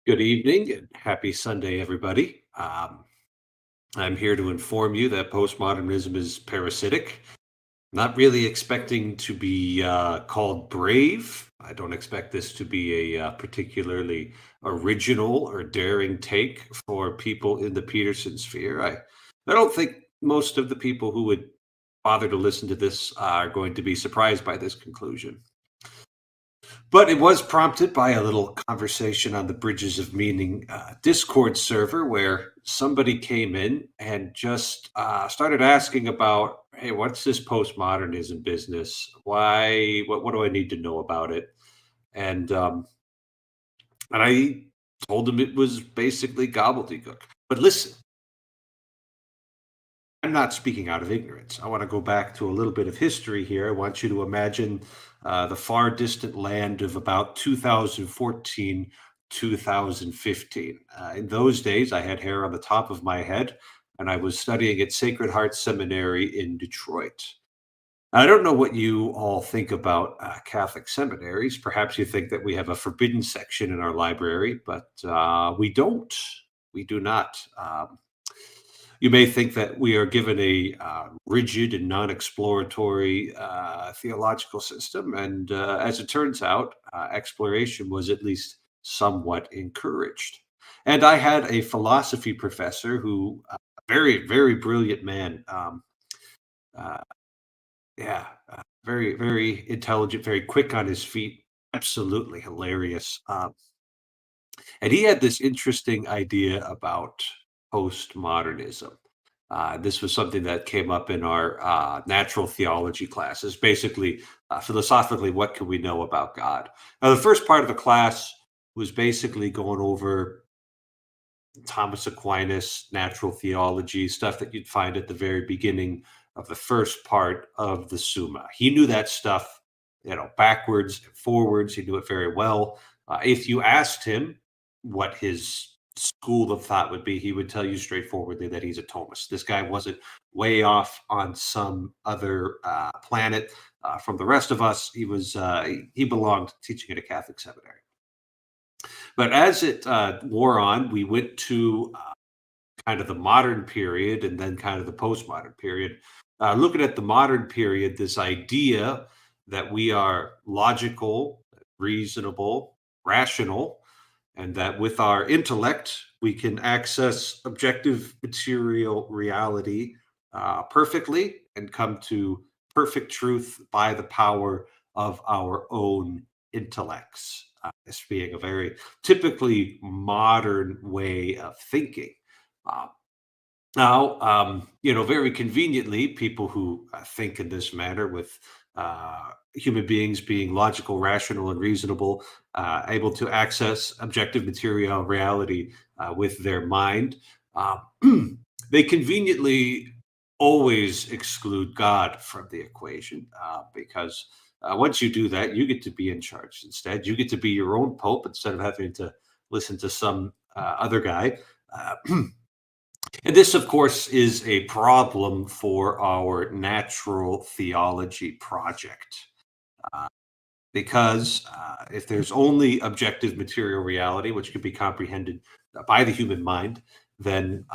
Good evening and happy Sunday, everybody. I'm here to inform you that postmodernism is parasitic. Not really expecting to be called brave. I don't expect this to be a particularly original or daring take for people in the Peterson sphere. I don't think most of the people who would bother to listen to this are going to be surprised by this conclusion. But it was prompted by a little conversation on the Bridges of Meaning Discord server where somebody came in and just started asking about, hey, what's this postmodernism business? Why? What do I need to know about it? And and I told him it was basically gobbledygook. But listen, I'm not speaking out of ignorance. I want to go back to a little bit of history here. I want you to imagine the far distant land of about 2014, 2015. In those days, I had hair on the top of my head, and I was studying at Sacred Heart Seminary in Detroit. I don't know what you all think about Catholic seminaries. Perhaps you think that we have a forbidden section in our library, but we don't. We do not. You may think that we are given a rigid and non exploratory theological system. And as it turns out, exploration was at least somewhat encouraged. And I had a philosophy professor who, very, very brilliant man. Uh, yeah, very, very intelligent, very quick on his feet, absolutely hilarious. And he had this interesting idea about postmodernism. This was something that came up in our natural theology classes. Basically, philosophically, what can we know about God? Now, the first part of the class was basically going over Thomas Aquinas, natural theology, stuff that you'd find at the very beginning of the first part of the Summa. He knew that stuff, backwards and forwards. He knew it very well. If you asked him what his school of thought would be, he would tell you straightforwardly that he's a Thomist. This guy wasn't way off on some other planet from the rest of us. He belonged teaching at a Catholic seminary. But as it wore on, we went to kind of the modern period and then kind of the postmodern period. Looking at the modern period, this idea that we are logical, reasonable, rational, and that with our intellect, we can access objective material reality perfectly and come to perfect truth by the power of our own intellects. This being a very typically modern way of thinking. Uh, very conveniently, people who think in this manner with human beings being logical, rational, and reasonable, able to access objective material reality with their mind, uh, they conveniently always exclude God from the equation because once you do that, you get to be in charge instead. You get to be your own pope instead of having to listen to some other guy. Uh, And this, of course, is a problem for our natural theology project. Uh, because if there's only objective material reality, which can be comprehended by the human mind, then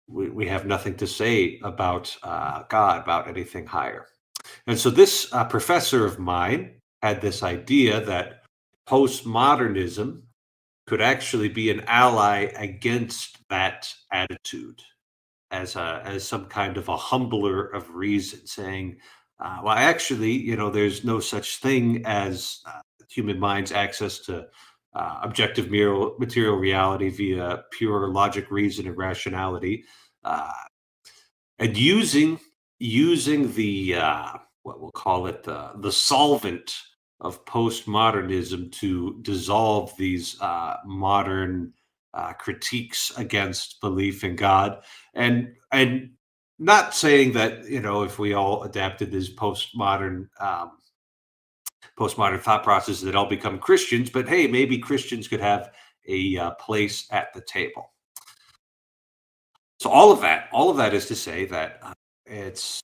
we have nothing to say about God, about anything higher. And so this professor of mine had this idea that postmodernism could actually be an ally against that attitude as some kind of a humbler of reason, saying, well, actually, there's no such thing as human mind's access to objective material reality via pure logic, reason, and rationality, uh, and using the what we'll call it the solvent of postmodernism to dissolve these modern critiques against belief in God, and not saying that if we all adapted this postmodern thought process that all become Christians, but hey, maybe Christians could have a place at the table. So all of that is to say that it's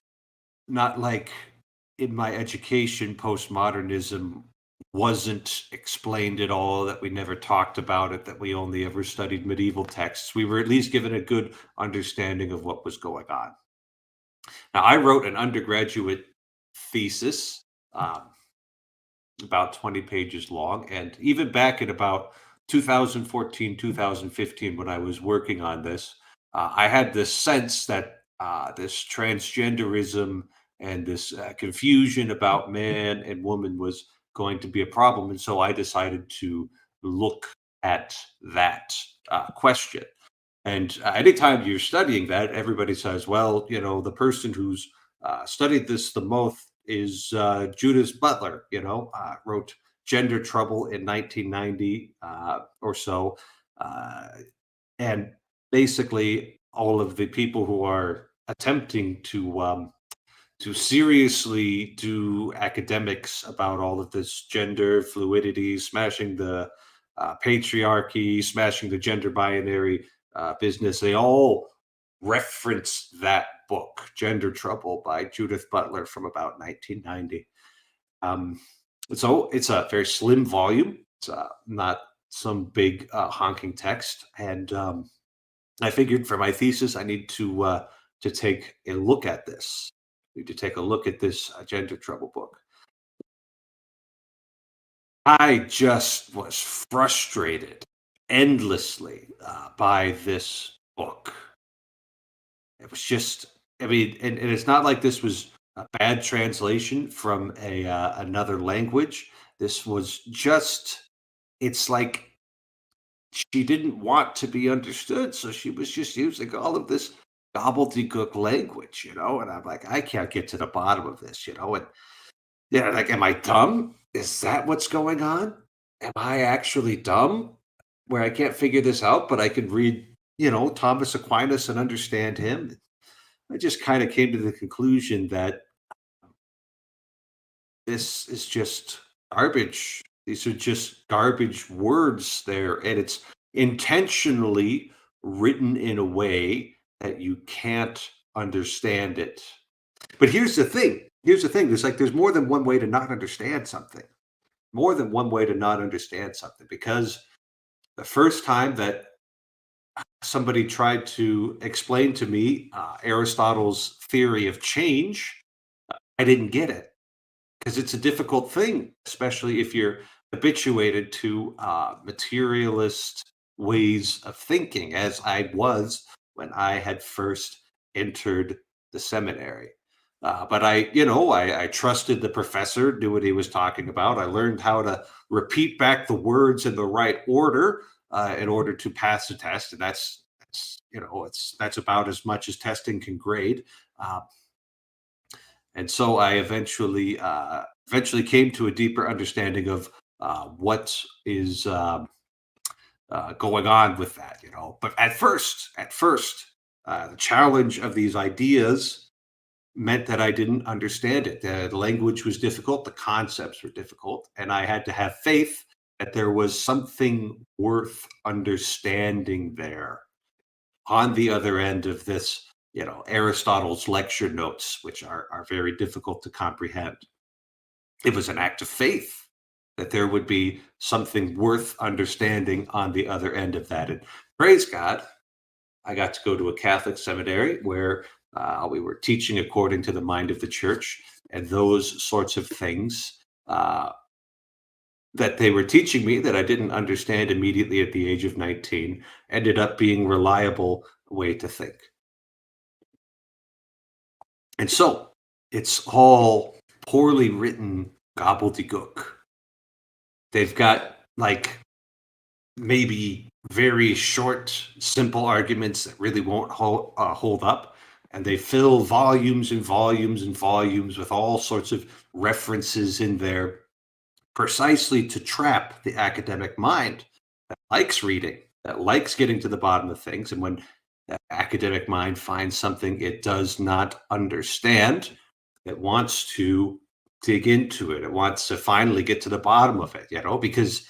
not like in my education, postmodernism wasn't explained at all, that we never talked about it, that we only ever studied medieval texts. We were at least given a good understanding of what was going on. Now, I wrote an undergraduate thesis, um, about 20 pages long. And even back in about 2014, 2015, when I was working on this, I had this sense that this transgenderism and this confusion about man and woman was going to be a problem. And so I decided to look at that question. And anytime you're studying that, everybody says, well, the person who's studied this the most is Judith Butler, wrote Gender Trouble in 1990 or so. Uh, and basically, all of the people who are attempting to seriously do academics about all of this gender fluidity, smashing the patriarchy, smashing the gender binary business. They all reference that book, Gender Trouble by Judith Butler from about 1990. Um, so it's a very slim volume. It's not some big honking text. And I figured for my thesis, I need to take a look at this. Need to take a look at this Gender Trouble book. I just was frustrated endlessly by this book. It was just, I mean, and it's not like this was a bad translation from another language. This was just, it's like she didn't want to be understood, so she was just using all of this gobbledygook language, and I'm like, I can't get to the bottom of this, and yeah, like, am I dumb? Is that what's going on? Am I actually dumb where I can't figure this out, but I can read, Thomas Aquinas and understand him? I just kind of came to the conclusion that this is just garbage. These are just garbage words there, and it's intentionally written in a way that you can't understand it. But here's the thing. Here's the thing. There's more than one way to not understand something. More than one way to not understand something, because the first time that somebody tried to explain to me Aristotle's theory of change, I didn't get it, because it's a difficult thing, especially if you're habituated to materialist ways of thinking, as I was when I had first entered the seminary. But I trusted the professor, knew what he was talking about. I learned how to repeat back the words in the right order in order to pass the test, and that's about as much as testing can grade. Uh, and so I eventually came to a deeper understanding of what is going on with that. But at first, the challenge of these ideas meant that I didn't understand it. The language was difficult, the concepts were difficult, and I had to have faith that there was something worth understanding there on the other end of this, Aristotle's lecture notes, which are very difficult to comprehend. It was an act of faith that there would be something worth understanding on the other end of that. And praise God, I got to go to a Catholic seminary where we were teaching according to the mind of the church, and those sorts of things that they were teaching me that I didn't understand immediately at the age of 19 ended up being reliable way to think. And so it's all poorly written gobbledygook. They've got like maybe very short, simple arguments that really won't hold up. And they fill volumes and volumes and volumes with all sorts of references in there, precisely to trap the academic mind that likes reading, that likes getting to the bottom of things. And when the academic mind finds something it does not understand, it wants to dig into it. It wants to finally get to the bottom of it, because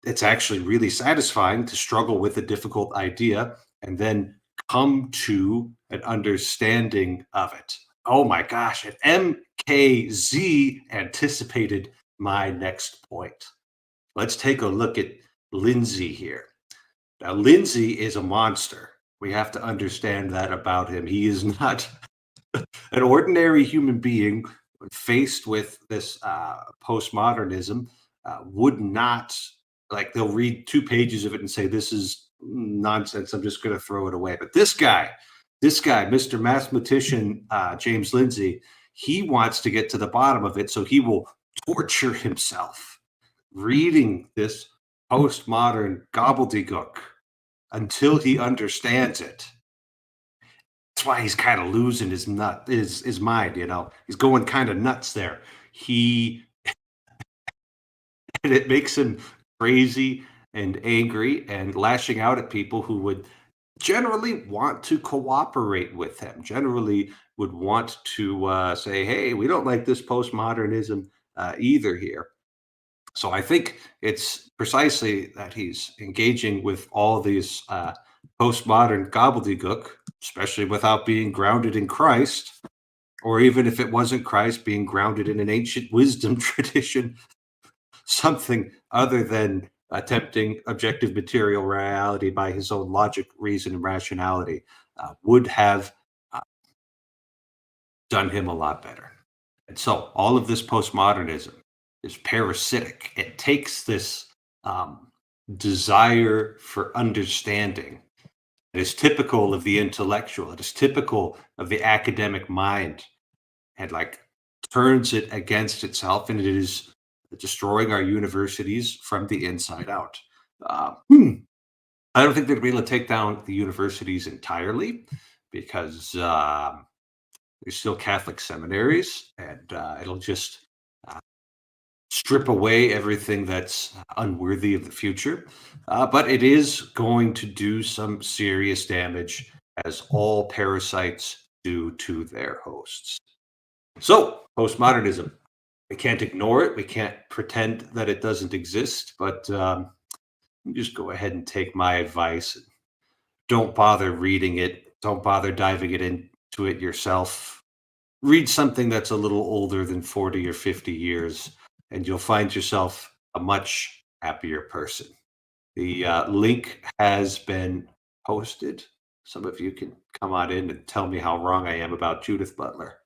it's actually really satisfying to struggle with a difficult idea and then come to an understanding of it. Oh my gosh, and MKZ anticipated my next point. Let's take a look at Lindsay here. Now, Lindsay is a monster. We have to understand that about him. He is not an ordinary human being faced with this postmodernism would not like they'll read 2 pages of it and say this is nonsense. I'm just going to throw it away. But this guy, Mr. Mathematician James Lindsay, he wants to get to the bottom of it, so he will torture himself reading this postmodern gobbledygook until he understands it. That's why he's kind of losing his mind, you know. He's going kind of nuts there. He and it makes him crazy and angry and lashing out at people who would generally want to cooperate with him, generally would want to say, hey, we don't like this postmodernism either here. So I think it's precisely that he's engaging with all these postmodern gobbledygook, especially without being grounded in Christ, or even if it wasn't Christ, being grounded in an ancient wisdom tradition, something other than attempting objective material reality by his own logic, reason, and rationality, would have uh, done him a lot better. And so all of this postmodernism is parasitic. It takes this desire for understanding. It is typical of the intellectual. It is typical of the academic mind, and like turns it against itself, and it is destroying our universities from the inside out. I don't think they'd be able to take down the universities entirely because there's still Catholic seminaries, and it'll just uh, strip away everything that's unworthy of the future. But it is going to do some serious damage, as all parasites do to their hosts. So, postmodernism. We can't ignore it. We can't pretend that it doesn't exist, but just go ahead and take my advice. Don't bother reading it. Don't bother diving it into it yourself. Read something that's a little older than 40 or 50 years, and you'll find yourself a much happier person. The link has been posted. Some of you can come on in and tell me how wrong I am about Judith Butler.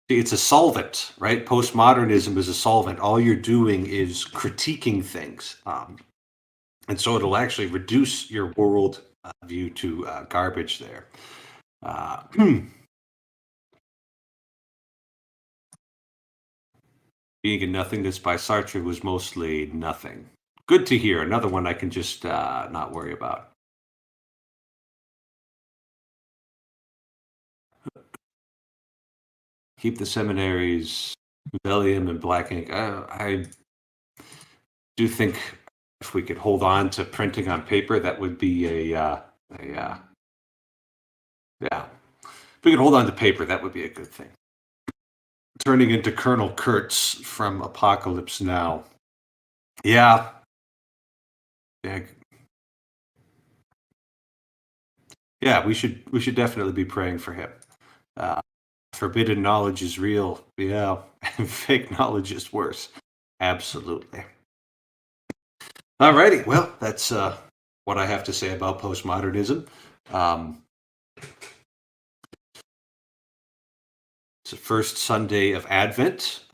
It's a solvent, right? Postmodernism is a solvent. All you're doing is critiquing things. And so it'll actually reduce your world view to garbage there. Being in Nothingness by Sartre was mostly nothing. Good to hear. Another one I can just not worry about. Keep the seminaries, Valium and black ink. I do think if we could hold on to printing on paper, that would be yeah. If we could hold on to paper, that would be a good thing. Turning into Colonel Kurtz from Apocalypse Now. Yeah. Yeah. Yeah, we should definitely be praying for him. Uh, forbidden knowledge is real. Yeah. And fake knowledge is worse. Absolutely. All righty. Well, that's what I have to say about postmodernism. It's the first Sunday of Advent.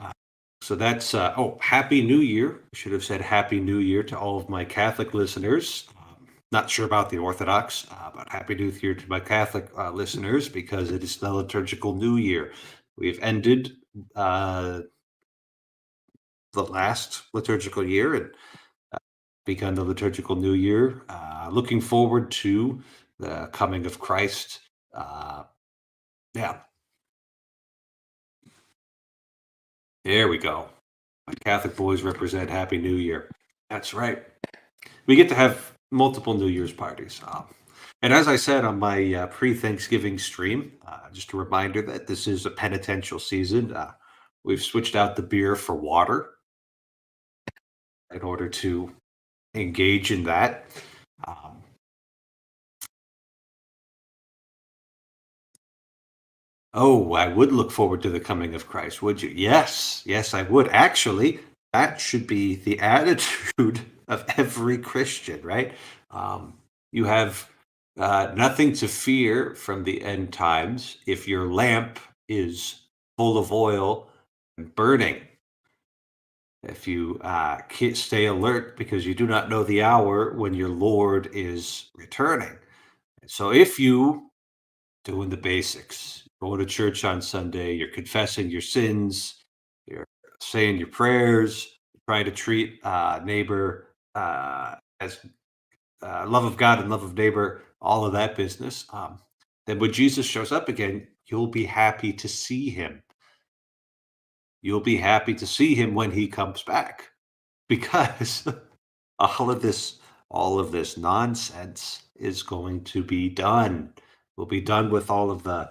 So that's, Happy New Year. I should have said Happy New Year to all of my Catholic listeners. Not sure about the Orthodox, but Happy New Year to my Catholic listeners, because it is the liturgical New Year. We've ended the last liturgical year and begun the liturgical New Year. Looking forward to the coming of Christ. Yeah, there we go. My Catholic boys represent Happy New Year. That's right. We get to have multiple New Year's parties. And as I said on my pre-Thanksgiving stream, just a reminder that this is a penitential season. We've switched out the beer for water in order to engage in that. Um, Oh, I would look forward to the coming of Christ, would you? Yes, yes, I would. Actually, that should be the attitude of every Christian, right? Um, you have nothing to fear from the end times if your lamp is full of oil and burning. If you can't stay alert because you do not know the hour when your Lord is returning. So if you doing the basics. Going to church on Sunday, you're confessing your sins, you're saying your prayers, trying to treat neighbor as love of God and love of neighbor, all of that business. Then when Jesus shows up again, you'll be happy to see him. You'll be happy to see him when he comes back because all of this all of this nonsense is going to be done. We'll be done with all of the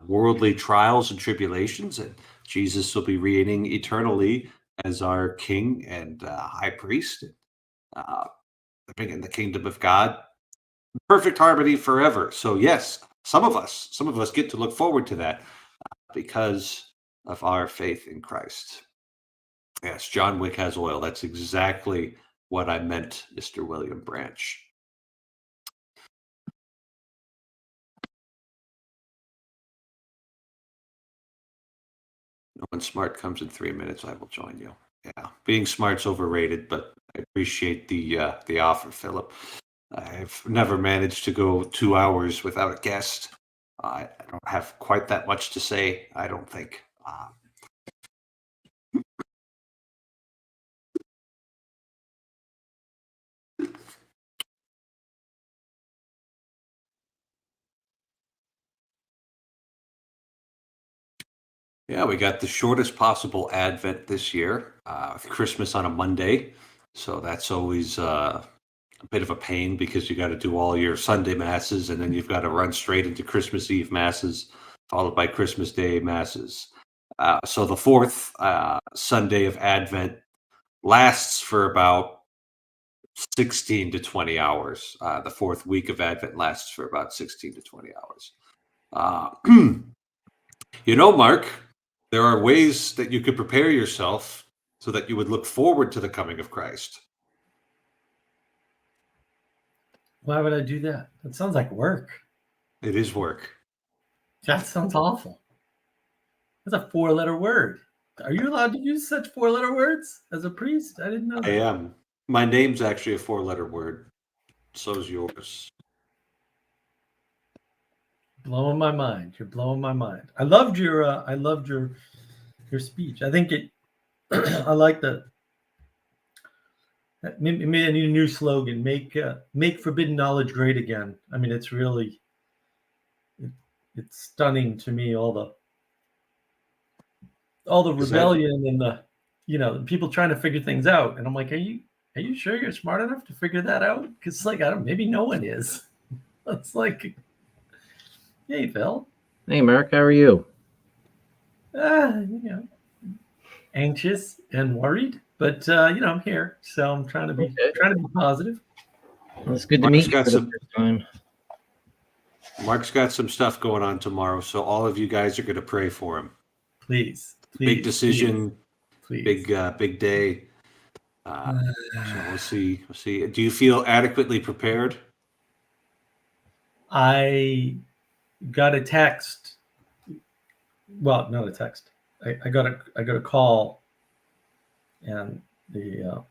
worldly trials and tribulations, and Jesus will be reigning eternally as our King and High Priest, uh, living in the kingdom of God, perfect harmony forever. So yes, some of us get to look forward to that because of our faith in Christ. Yes, John Wick has oil. That's exactly what I meant, Mr. William Branch. When smart comes in 3 minutes, I will join you. Yeah, being smart's overrated, but I appreciate the offer, Philip. I've never managed to go 2 hours without a guest. I don't have quite that much to say, I don't think. Yeah, we got the shortest possible Advent this year, with Christmas on a Monday. So that's always a bit of a pain because you got to do all your Sunday masses and then you've got to run straight into Christmas Eve masses, followed by Christmas Day masses. So the fourth Sunday of Advent lasts for about 16 to 20 hours. The fourth week of Advent lasts for about 16 to 20 hours. Uh, Mark, there are ways that you could prepare yourself so that you would look forward to the coming of Christ. Why would I do that? That sounds like work. It is work. That sounds awful. That's a 4-letter word. Are you allowed to use such 4-letter words as a priest? I didn't know that. I am. My name's actually a 4-letter word. So's yours. Blowing my mind. You're blowing my mind. I loved your speech. I think it I like the maybe a new slogan, make forbidden knowledge great again. I mean, it's really it's stunning to me, all the rebellion and the people trying to figure things out, and I'm like, are you sure you're smart enough to figure that out? Because like, I don't, maybe no one is. It's like, hey Phil. Hey Mark, how are you? Anxious and worried, but I'm here, so I'm trying to be positive. Well, it's good to meet you for the first time. Mark's got some stuff going on tomorrow, so all of you guys are going to pray for him. Please, big decision, please. Big day. So we'll see. Do you feel adequately prepared? I got a text. Well, not a text. I got a call, and the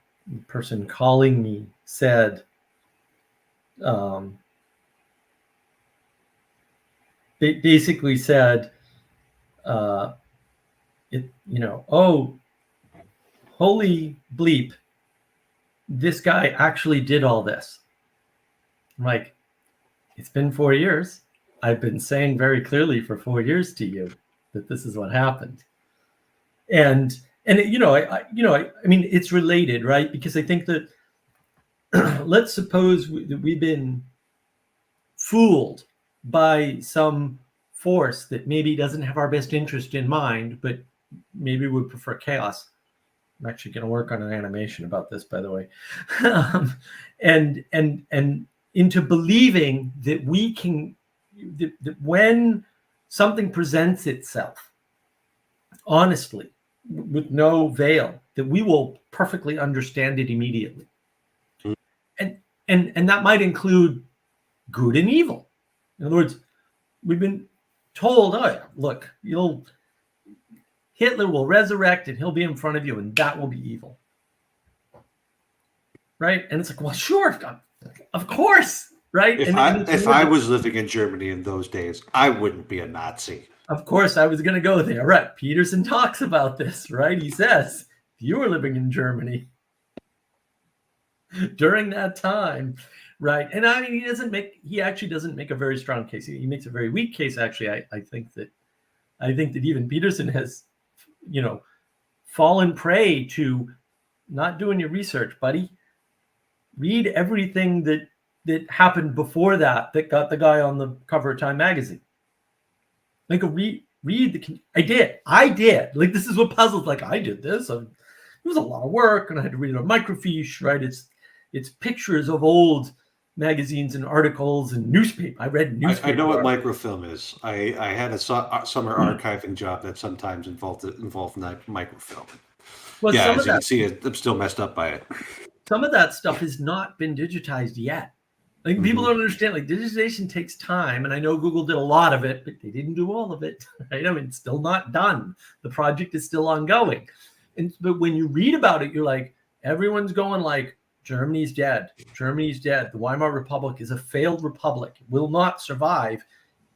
person calling me said, they basically said, oh, holy bleep, this guy actually did all this. I'm like, it's been 4 years. I've been saying very clearly for 4 years to you that this is what happened. And I mean, it's related, right? Because I think that let's suppose that we've been fooled by some force that maybe doesn't have our best interest in mind, but maybe would prefer chaos. I'm actually going to work on an animation about this, by the way. And into believing that we can, that when something presents itself honestly, with no veil, that we will perfectly understand it immediately. And that might include good and evil. In other words, we've been told, oh yeah, look, Hitler will resurrect and he'll be in front of you and that will be evil. Right? And it's like, well, sure, of course, right? If I was living in Germany in those days, I wouldn't be a Nazi. Of course, I was going to go there. Right. Peterson talks about this, right? He says, if you were living in Germany during that time, right? And I mean, he actually doesn't make a very strong case. He makes a very weak case, actually. I think that even Peterson has, fallen prey to not doing your research, buddy. Read everything that happened before that got the guy on the cover of Time magazine. Like read I did. Like, this is what puzzles. Like, I did this. It was a lot of work, and I had to read it on microfiche, right? It's pictures of old magazines and articles and newspaper. I read newspaper. I know what microfilm is. I had a summer archiving job that sometimes involved microfilm. Well, yeah, as you can see, I'm still messed up by it. Some of that stuff has not been digitized yet. Like, people don't understand, like, digitization takes time, and I know Google did a lot of it, but they didn't do all of it, right? I mean, it's still not done. The project is still ongoing. But when you read about it, you're like, everyone's going like, Germany's dead. Germany's dead. The Weimar Republic is a failed republic. It will not survive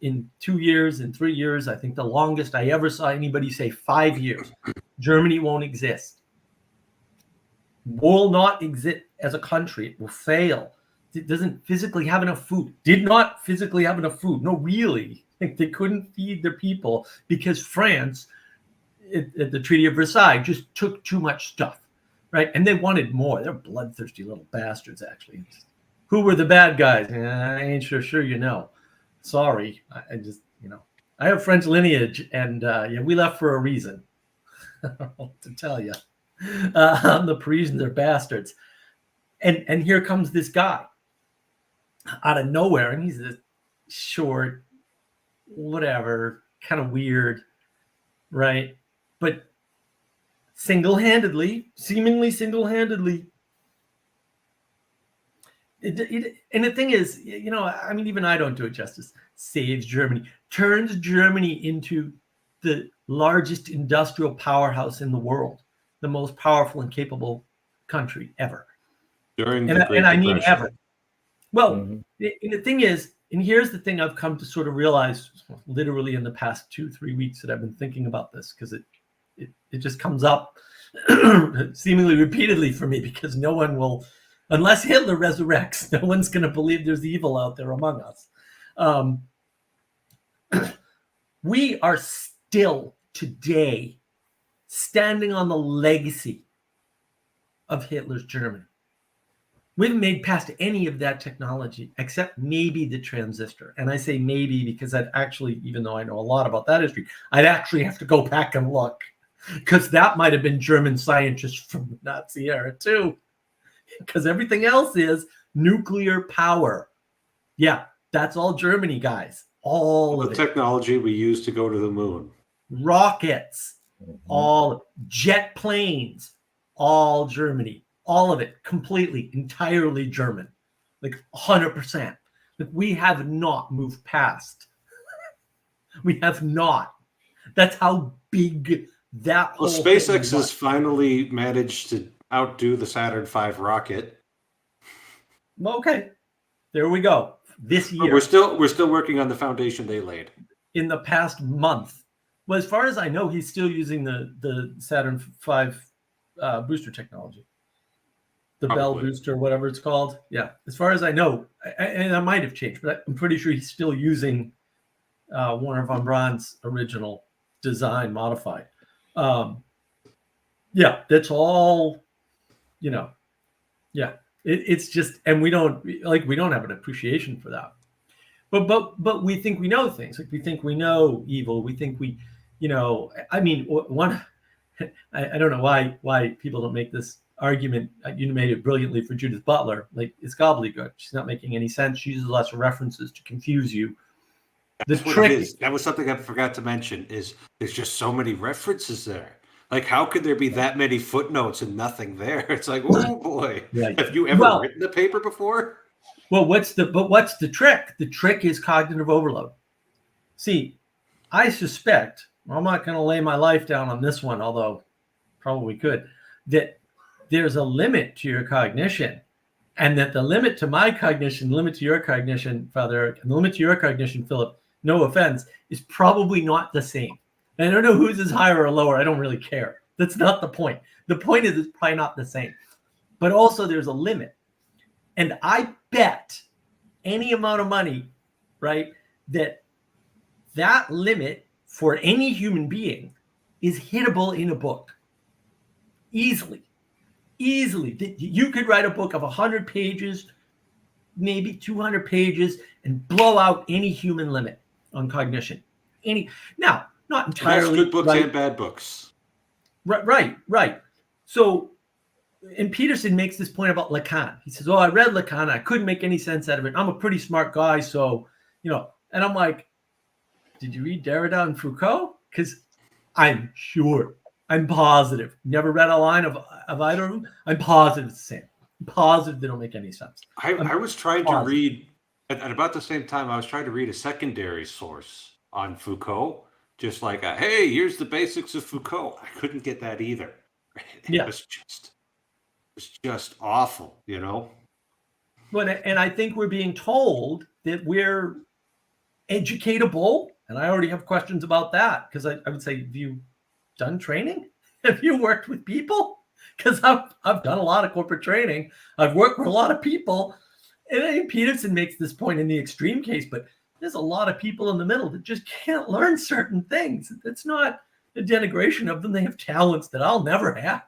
in 2 years, in 3 years. I think the longest I ever saw anybody say 5 years. Germany won't exist. Will not exist as a country. It will fail. It doesn't physically have enough food. Did not physically have enough food. No, really. Like, they couldn't feed their people because France, at the Treaty of Versailles, just took too much stuff, right? And they wanted more. They're bloodthirsty little bastards, actually. Who were the bad guys? I ain't sure you know. Sorry. I just, I have French lineage, and we left for a reason. I don't know what to tell you. The Parisians are bastards. And here comes this guy out of nowhere, and he's this short, whatever, kind of weird, right? But seemingly single-handedly, and the thing is, I mean, even I don't do it justice, saves Germany, turns Germany into the largest industrial powerhouse in the world, the most powerful and capable country ever. During the Great I mean Depression. ever. Well, and the thing is, and here's the thing I've come to sort of realize literally in the past 2-3 weeks that I've been thinking about this, because it just comes up seemingly repeatedly for me, because no one will, unless Hitler resurrects, no one's going to believe there's evil out there among us. We are still today standing on the legacy of Hitler's Germany. We haven't made past any of that technology except maybe the transistor. And I say maybe because I'd actually, even though I know a lot about that history, I'd actually have to go back and look, because that might have been German scientists from the Nazi era too, because everything else is nuclear power. Yeah, that's all Germany, guys. All of it. The technology we use to go to the moon. Rockets, all jet planes, all Germany. All of it, completely, entirely German, like 100%. Like, we have not moved past. We have not. That's how big that whole Well, SpaceX has finally managed to outdo the Saturn V rocket. Well, okay, there we go. This year, but we're still working on the foundation they laid in the past month. Well, as far as I know, he's still using the Saturn V booster technology. The Bell booster, whatever it's called. Yeah. As far as I know, and I might have changed, but I'm pretty sure he's still using Wernher von Braun's original design modified. Yeah, that's all, yeah. It's just, and we don't have an appreciation for that. But we think we know things. Like, we think we know evil. We think I mean, I don't know why people don't make this argument. You made it brilliantly for Judith Butler. Like, it's gobbledygook. She's not making any sense. She uses lots of references to confuse you. That's what it is. That was something I forgot to mention. Is there's just so many references there. Like, how could there be that many footnotes and nothing there? It's like, oh boy, Right. have you ever written a paper before? Well, what's the trick? The trick is cognitive overload. See, I suspect, I'm not going to lay my life down on this one, although probably could, that there's a limit to your cognition, and that the limit to my cognition, limit to your cognition, Father Eric, and the limit to your cognition, Philip, no offense, is probably not the same. And I don't know whose is higher or lower. I don't really care. That's not the point. The point is it's probably not the same. But also there's a limit. And I bet any amount of money, right, that limit for any human being is hittable in a book. Easily. You could write a book of 100 pages, maybe 200 pages, and blow out any human limit on cognition. Now, not entirely. That's good books, right? And bad books. Right. So, and Peterson makes this point about Lacan. He says, I read Lacan. I couldn't make any sense out of it. I'm a pretty smart guy. So, and I'm like, did you read Derrida and Foucault? Because I'm sure, I'm positive. Never read a line of either of them. I'm positive it's the same. I'm positive they don't make any sense. I was trying to read, at about the same time, I was trying to read a secondary source on Foucault. Just like, hey, here's the basics of Foucault. I couldn't get that either. It was just awful, But and I think we're being told that we're educatable, and I already have questions about that, because I would say, have you done training? Have you worked with people? Because I've done a lot of corporate training. I've worked with a lot of people, and I think Peterson makes this point in the extreme case, but there's a lot of people in the middle that just can't learn certain things. It's not a denigration of them. They have talents that I'll never have.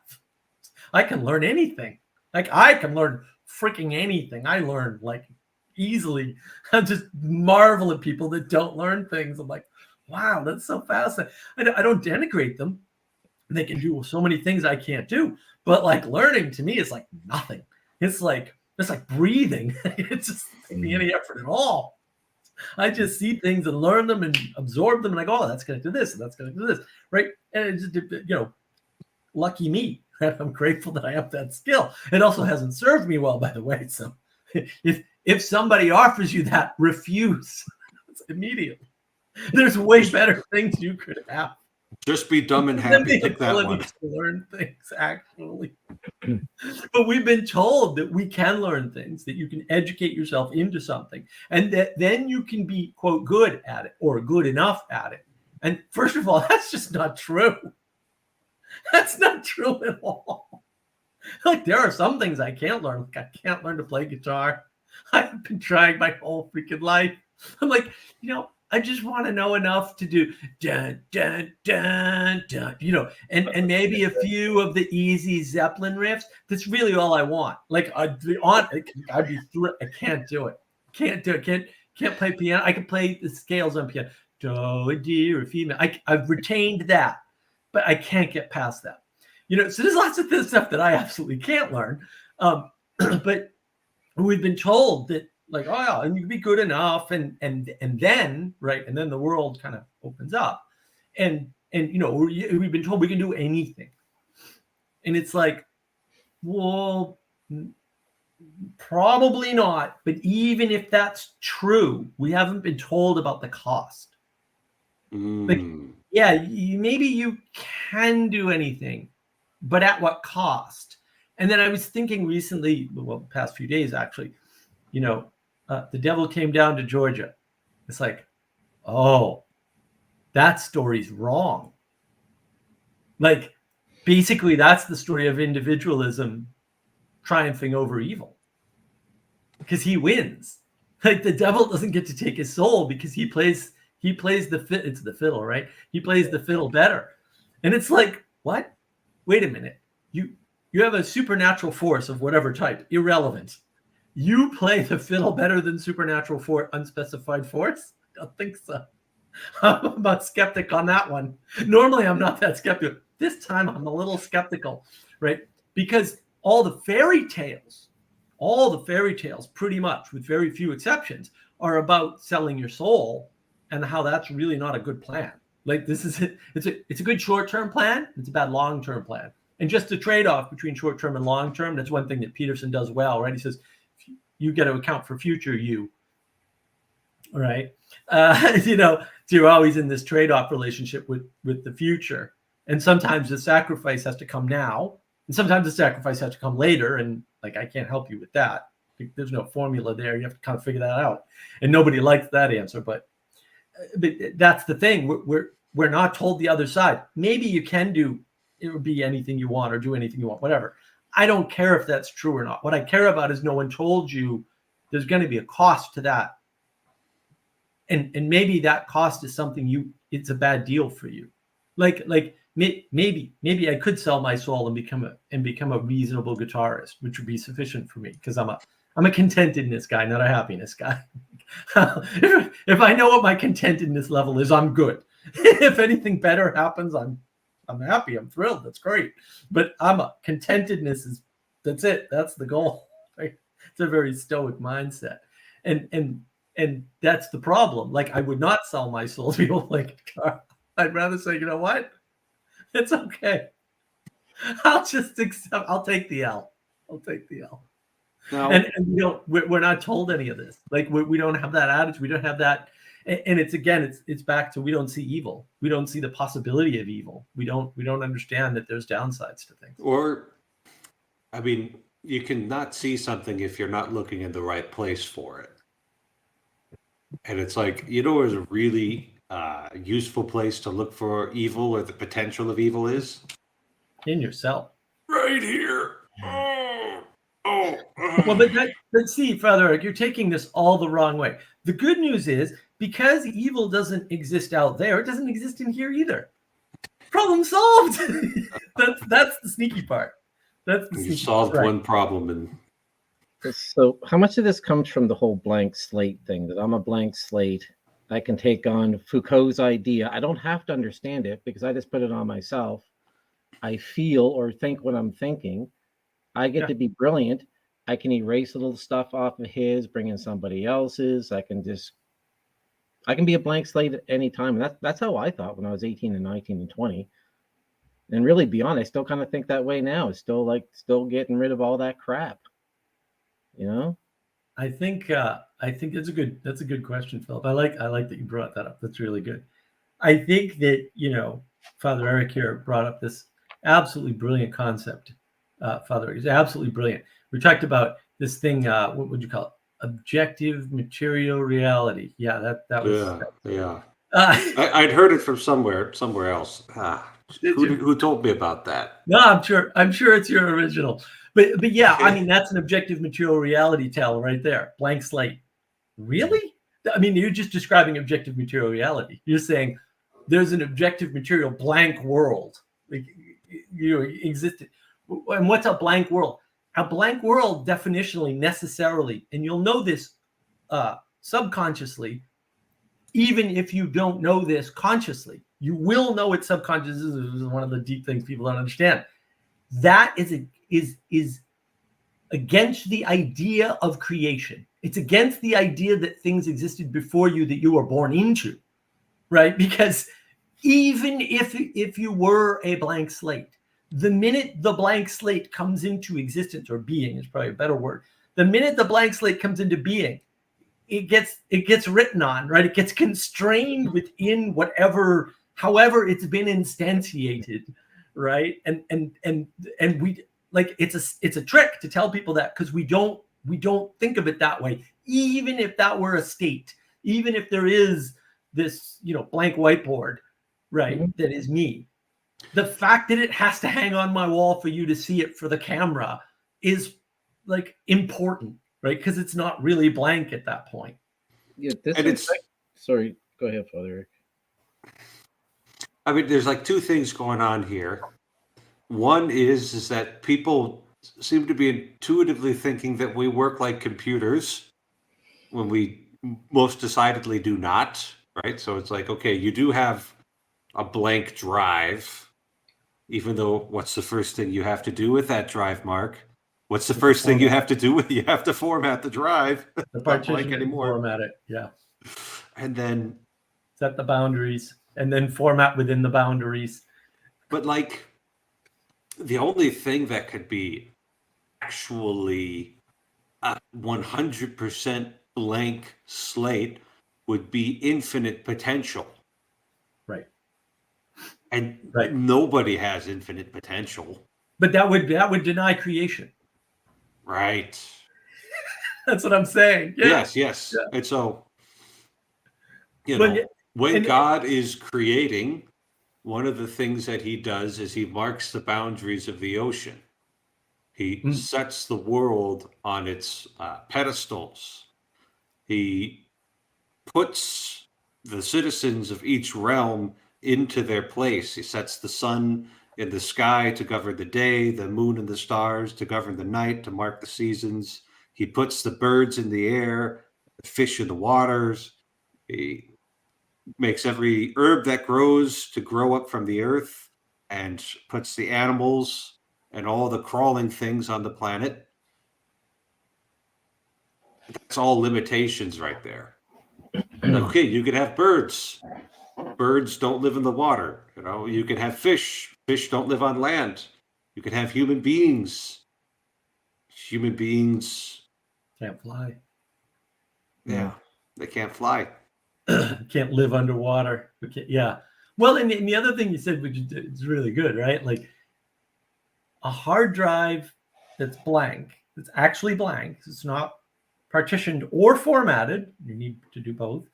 I can learn anything. Like, I can learn freaking anything. I learn like easily. I just marvel at people that don't learn things. I'm like, wow, that's so fascinating. I don't denigrate them. They can do so many things I can't do. But like, learning to me is like nothing. It's like breathing. It's just not any effort at all. I just see things and learn them and absorb them, and I go, oh, that's going to do this, and that's going to do this, right? And it's just, lucky me. I'm grateful that I have that skill. It also hasn't served me well, by the way. So if somebody offers you that, refuse immediately. There's way better things you could have. Just be dumb and happy. Pick that one. To learn things, actually. But we've been told that we can learn things, that you can educate yourself into something, and that then you can be, quote, good at it or good enough at it. And first of all, that's just not true. That's not true at all. Like, there are some things I can't learn. Like, I can't learn to play guitar. I've been trying my whole freaking life. I'm like, I just want to know enough to do dun, dun, dun, dun, and maybe a few of the easy Zeppelin riffs. That's really all I want. Like, I'd be through it. I can't do it. Can't play piano. I can play the scales on piano. Do, a D, or female. I've retained that, but I can't get past that. So there's lots of this stuff that I absolutely can't learn. But we've been told that, like, oh yeah, and you can be good enough, and then right, and then the world kind of opens up, and we've been told we can do anything, and it's like, well, probably not. But even if that's true, we haven't been told about the cost. Like, yeah, maybe you can do anything, but at what cost? And then I was thinking recently, well, the past few days actually, the devil came down to Georgia. It's like, oh, that story's wrong. Like, basically, that's the story of individualism triumphing over evil, because he wins. Like, the devil doesn't get to take his soul because he plays it's the fiddle, right? He plays the fiddle better. And it's like, what? Wait a minute. You have a supernatural force of whatever type, irrelevant. You play the fiddle better than supernatural unspecified force? I don't think so. I'm a skeptic on that one. Normally, I'm not that skeptical. This time, I'm a little skeptical, right? Because all the fairy tales, pretty much, with very few exceptions, are about selling your soul and how that's really not a good plan. Like this is it's a good short-term plan. It's a bad long-term plan. And just the trade-off between short-term and long-term, that's one thing that Peterson does well, right? He says, you got to account for future you, right? So you're always in this trade-off relationship with the future. And sometimes the sacrifice has to come now, and sometimes the sacrifice has to come later. And like, I can't help you with that. There's no formula there. You have to kind of figure that out. And nobody likes that answer, but that's the thing. We're not told the other side. Maybe you can do it would be anything you want or do anything you want, whatever. I don't care if that's true or not. What I care about is no one told you there's going to be a cost to that. And maybe that cost is something it's a bad deal for you. Like maybe I could sell my soul and become a reasonable guitarist, which would be sufficient for me because I'm a contentedness guy, not a happiness guy. If I know what my contentedness level is, I'm good. If anything better happens, I'm happy. I'm thrilled. That's great. But contentedness that's it. That's the goal. Right? It's a very stoic mindset. And that's the problem. Like, I would not sell my soul to people like guitar. I'd rather say, you know what? It's okay. I'll just accept. I'll take the L. No. And we're not told any of this. Like, we don't have that attitude. We don't have that. And it's back to, we don't see evil. We don't see the possibility of evil. We don't understand that there's downsides to things. Or, I mean, you can not see something if you're not looking in the right place for it. And it's like, where's a really useful place to look for evil or the potential of evil is? In yourself. Right here. Well, but see, Father Eric, you're taking this all the wrong way. The good news is, because evil doesn't exist out there, it doesn't exist in here either. Problem solved. That's the sneaky part. You solved one problem. And so how much of this comes from the whole blank slate thing, that I'm a blank slate? I can take on Foucault's idea. I don't have to understand it because I just put it on myself. I feel or think what I'm thinking. I get to be brilliant. I can erase a little stuff off of his, bring in somebody else's. I can be a blank slate at any time. And that's how I thought when I was 18 and 19 and 20. And really, beyond, I still kind of think that way now. It's still getting rid of all that crap. I think that's a good question, Philip. I like that you brought that up. That's really good. I think that Father Eric here brought up this absolutely brilliant concept. Father Eric is absolutely brilliant. We talked about this thing. What would you call it? Objective material reality. Yeah, that was. Yeah. I'd heard it from somewhere else. Who told me about that? No, I'm sure it's your original. But yeah, I mean, that's an objective material reality tell right there. Blank slate. Really? I mean, you're just describing objective material reality. You're saying there's an objective material blank world. Like, existed. And what's a blank world? A blank world, definitionally, necessarily, and you'll know this subconsciously, even if you don't know this consciously. You will know it subconsciously. This is one of the deep things people don't understand. That is against the idea of creation. It's against the idea that things existed before you that you were born into, right? Because even if you were a blank slate, the minute the blank slate comes into existence, or being is probably a better word, the minute the blank slate comes into being, it gets written on, right? It gets constrained within however it's been instantiated, right? And we, like, it's a trick to tell people that, because we don't think of it that way. Even if that were a state, even if there is this blank whiteboard, right, that is me, the fact that it has to hang on my wall for you to see it for the camera is like important, right? Because it's not really blank at that point. Yeah, sorry, go ahead, Father Eric. I mean, there's like two things going on here. One is that people seem to be intuitively thinking that we work like computers when we most decidedly do not, right? So it's like, okay, you do have a blank drive, even though what's the first thing you have to do with that drive, Mark? What's the first thing you have to do with? You have to format the drive. The partition anymore. Format it, yeah. And then set the boundaries, and then format within the boundaries. But like, the only thing that could be actually a 100% blank slate would be infinite potential. Right. And Right. nobody has infinite potential. But that would deny creation. Right. That's what I'm saying. Yeah. Yes. Yeah. And so, Well, when God is creating, one of the things that he does is he marks the boundaries of the ocean. He sets the world on its pedestals. He puts the citizens of each realm into their place. He sets the sun in the sky to govern the day, the moon and the stars to govern the night, to mark the seasons. He puts the birds in the air, the fish in the waters. He makes every herb that grows to grow up from the earth, and puts the animals and all the crawling things on the planet. That's all limitations right there. Okay, you could have birds. Birds don't live in the water. You could have fish. Fish don't live on land. You could have human beings. Human beings, can't fly. yeah, they can't fly. Can't live underwater. Yeah. Well, and the other thing you said, which is really good, right? Like a hard drive that's blank, that's actually blank, it's not partitioned or formatted, you need to do both,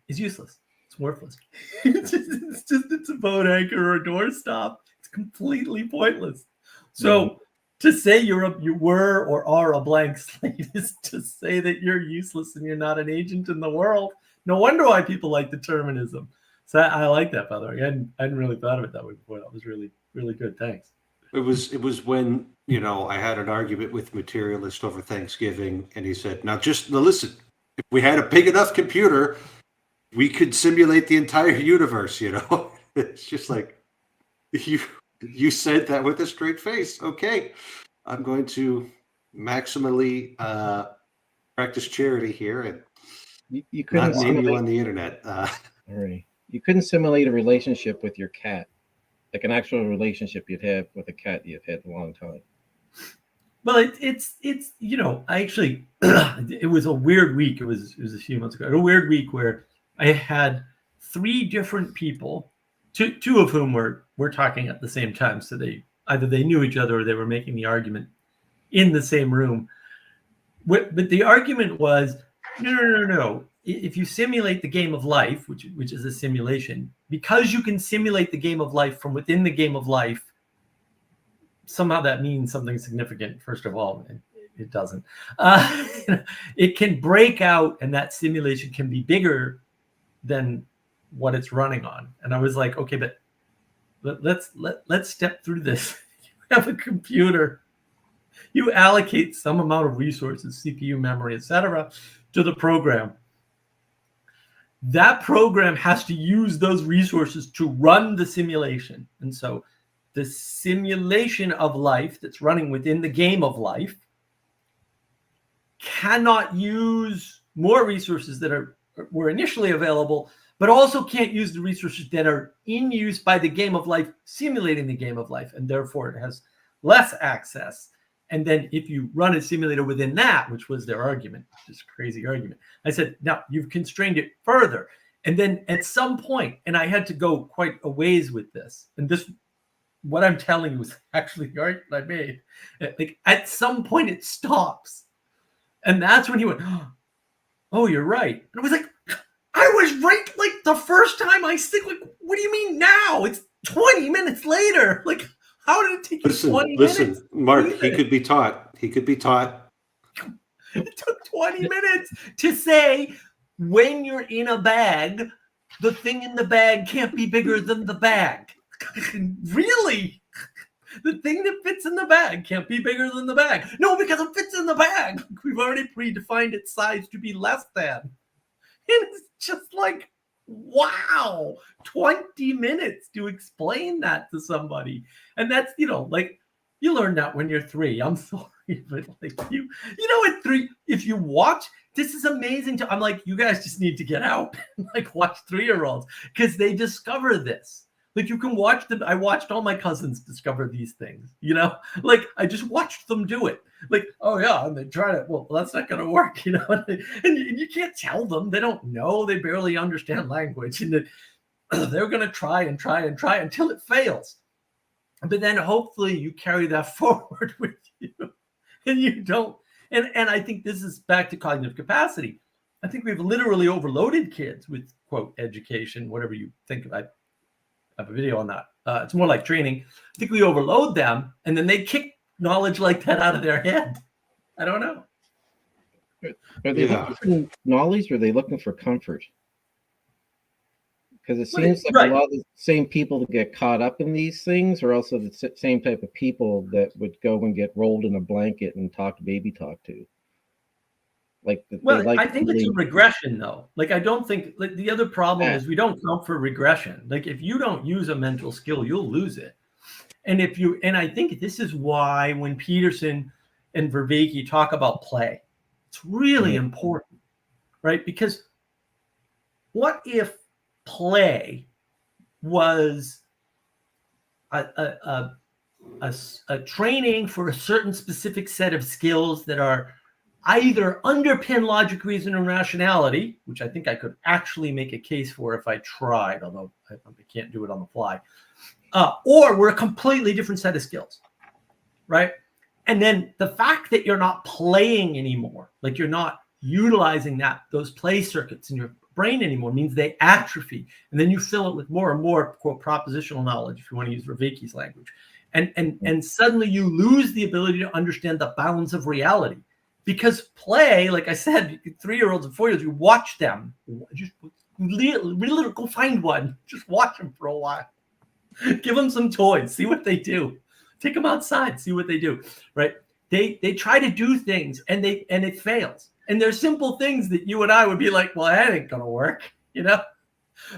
is useless. It's worthless. It's a boat anchor or a doorstop. It's completely pointless. So to say you were or are a blank slate is to say that you're useless and you're not an agent in the world. No wonder why people like determinism. So I like that, by the way. I hadn't really thought of it that way before. That was really, really good. Thanks. It was when, I had an argument with Materialist over Thanksgiving, and he said, now listen, if we had a big enough computer, we could simulate the entire universe, It's just like, you said that with a straight face. Okay, I'm going to maximally practice charity here and you couldn't not name you on the internet. Right. You couldn't simulate a relationship with your cat, like an actual relationship you'd have with a cat you've had a long time. Well, it's I actually it was a weird week. It was a few months ago. A weird week where I had 3 different people, two of whom were talking at the same time. So they knew each other or they were making the argument in the same room. But the argument was, no. If you simulate the game of life, which is a simulation, because you can simulate the game of life from within the game of life, somehow that means something significant. First of all, it doesn't. It can break out, and that simulation can be bigger than what it's running on. And I was like, okay, but let's step through this. You have a computer. You allocate some amount of resources, CPU, memory, etc., to the program. That program has to use those resources to run the simulation. And so the simulation of life that's running within the game of life cannot use more resources that were initially available, but also can't use the resources that are in use by the game of life, simulating the game of life. And therefore it has less access. And then if you run a simulator within that, which was their argument, this crazy argument, I said, now you've constrained it further. And then at some point, and I had to go quite a ways with this, and this, what I'm telling you is actually the argument I made. Like at some point it stops. And that's when he went, oh, you're right. And I was like, I was right like the first time I stick, like, what do you mean now? It's 20 minutes later. Like, how did it take you 20 minutes? Listen, Mark, he could be taught. He could be taught. It took 20 minutes to say, when you're in a bag, the thing in the bag can't be bigger than the bag. Really? The thing that fits in the bag can't be bigger than the bag. No, because it fits in the bag. We've already predefined its size to be less than. And it's just like, wow, 20 minutes to explain that to somebody. And that's, like, You learn that when you're 3. I'm sorry, but like you know, at 3, if you watch, this is amazing. I'm like, you guys just need to get out and like watch 3-year-olds because they discover this. Like you can watch them. I watched all my cousins discover these things, you know, like I just watched them do it. Like, oh yeah, and they try to, well, that's not going to work, you know, and you can't tell them. They don't know. They barely understand language. And they're going to try and try and try until it fails. But then hopefully you carry that forward with you and you don't. And I think this is back to cognitive capacity. I think we've literally overloaded kids with, quote, education, whatever you think of. I have a video on that. It's more like training. I think we overload them and then they kick knowledge like that out of their head. I don't know. Are they looking for knowledge or are they looking for comfort? Because it seems like a lot of the same people that get caught up in these things are also the same type of people that would go and get rolled in a blanket and baby talk to. Like, I think it's a regression, though. Like, I don't think like the other problem is we don't count for regression. Like, if you don't use a mental skill, you'll lose it. And I think this is why when Peterson and Vervaeke talk about play, it's really important, right? Because what if play was a training for a certain specific set of skills that are either underpin logic, reason, and rationality, which I think I could actually make a case for if I tried, although I can't do it on the fly, or we're a completely different set of skills, right? And then the fact that you're not playing anymore, like you're not utilizing those play circuits in your brain anymore, means they atrophy. And then you fill it with more and more, quote, propositional knowledge, if you want to use Vervaeke's language. And suddenly you lose the ability to understand the bounds of reality. Because play, like I said, 3-year-olds and 4-year-olds, you watch them. Just really go find one. Just watch them for a while. Give them some toys. See what they do. Take them outside. See what they do. Right? They try to do things and it fails. And there's simple things that you and I would be like, well, that ain't gonna work, you know.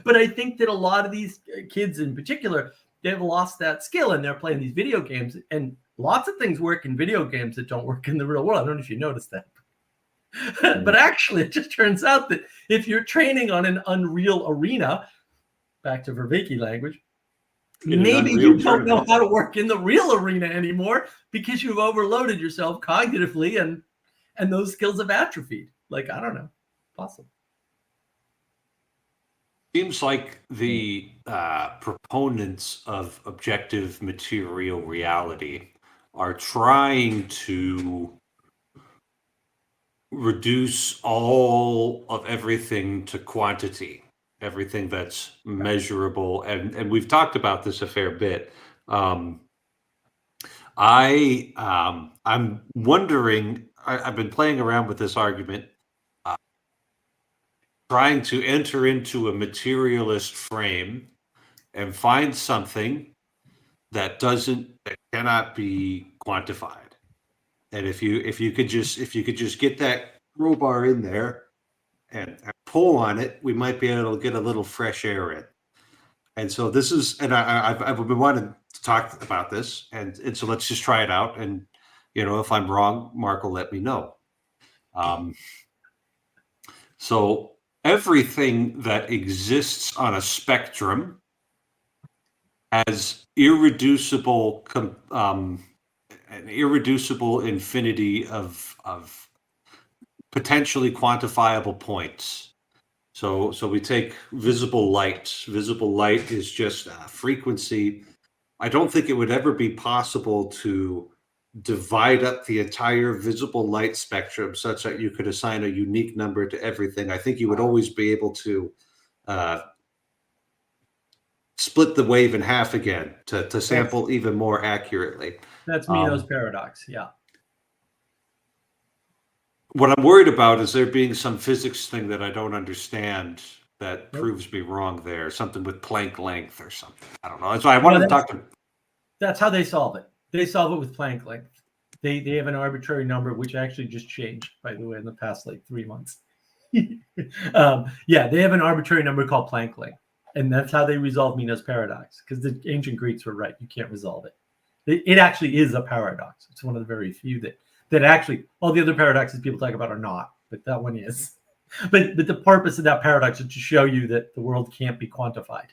But I think that a lot of these kids, in particular, they've lost that skill and they're playing these video games. And lots of things work in video games that don't work in the real world. I don't know if you noticed that. But actually, it just turns out that if you're training on an Unreal Arena, back to Vervaeke language, maybe you don't know how to work in the real arena anymore because you've overloaded yourself cognitively and those skills have atrophied. Like, I don't know, possible. Seems like the proponents of objective material reality are trying to reduce all of everything to quantity, everything that's measurable. And we've talked about this a fair bit. I'm wondering, I've been playing around with this argument, trying to enter into a materialist frame and find something that cannot be quantified. And if you could just get that crowbar in there and pull on it, we might be able to get a little fresh air in. And so this is, and I've been wanting to talk about this, and so let's just try it out. And if I'm wrong, Mark will let me know. So everything that exists on a spectrum has an irreducible infinity of potentially quantifiable points. So we take visible light. Visible light is just a frequency. I don't think it would ever be possible to divide up the entire visible light spectrum such that you could assign a unique number to everything. I think you would always be able to split the wave in half again to sample even more accurately. That's Meno's paradox, yeah. What I'm worried about is there being some physics thing that I don't understand that proves me wrong there. Something with Planck length or something. I don't know. That's why I wanted to talk to. That's how they solve it. They solve it with Planck length. They have an arbitrary number, which actually just changed, by the way, in the past 3 months. They have an arbitrary number called Planck length. And that's how they resolve Meno's paradox, because the ancient Greeks were right. You can't resolve it. It actually is a paradox. It's one of the very few that actually, all the other paradoxes people talk about are not, but that one is. But the purpose of that paradox is to show you that the world can't be quantified.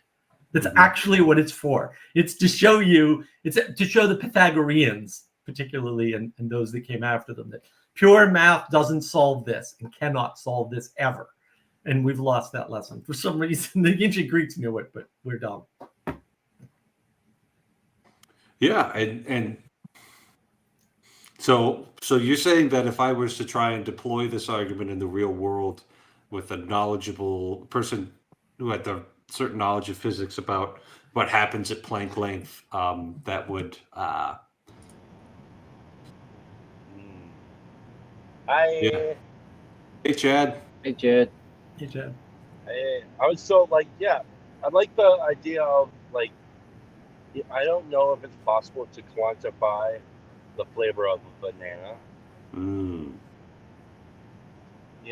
That's actually what it's for. It's to show you, it's to show the Pythagoreans, particularly, and those that came after them, that pure math doesn't solve this and cannot solve this ever. And we've lost that lesson. For some reason, the ancient Greeks knew it, but we're dumb. Yeah, and so you're saying that if I was to try and deploy this argument in the real world with a knowledgeable person who had the certain knowledge of physics about what happens at Planck length, that would yeah. Hey Chad. Hey, Jed. Hey, Chad. I was so like, yeah, I like the idea of like, I don't know if it's possible to quantify the flavor of a banana. You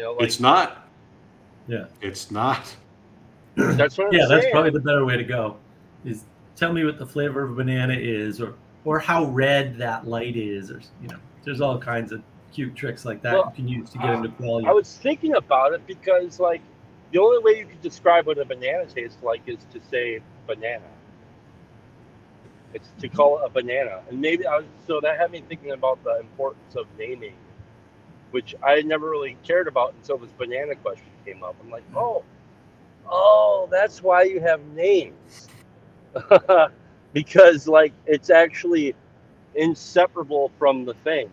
know, like, It's not. Yeah. It's not. That's what I'm Yeah, saying. that's probably the better way to go. Is tell me what the flavor of a banana is, or how red that light is, or there's all kinds of cute tricks like that you can use to get into quality. I was thinking about it because like the only way you could describe what a banana tastes like is to say banana. It's to call it a banana, and maybe so that had me thinking about the importance of naming, which I never really cared about until this banana question came up. I'm like, oh, that's why you have names, because like it's actually inseparable from the thing.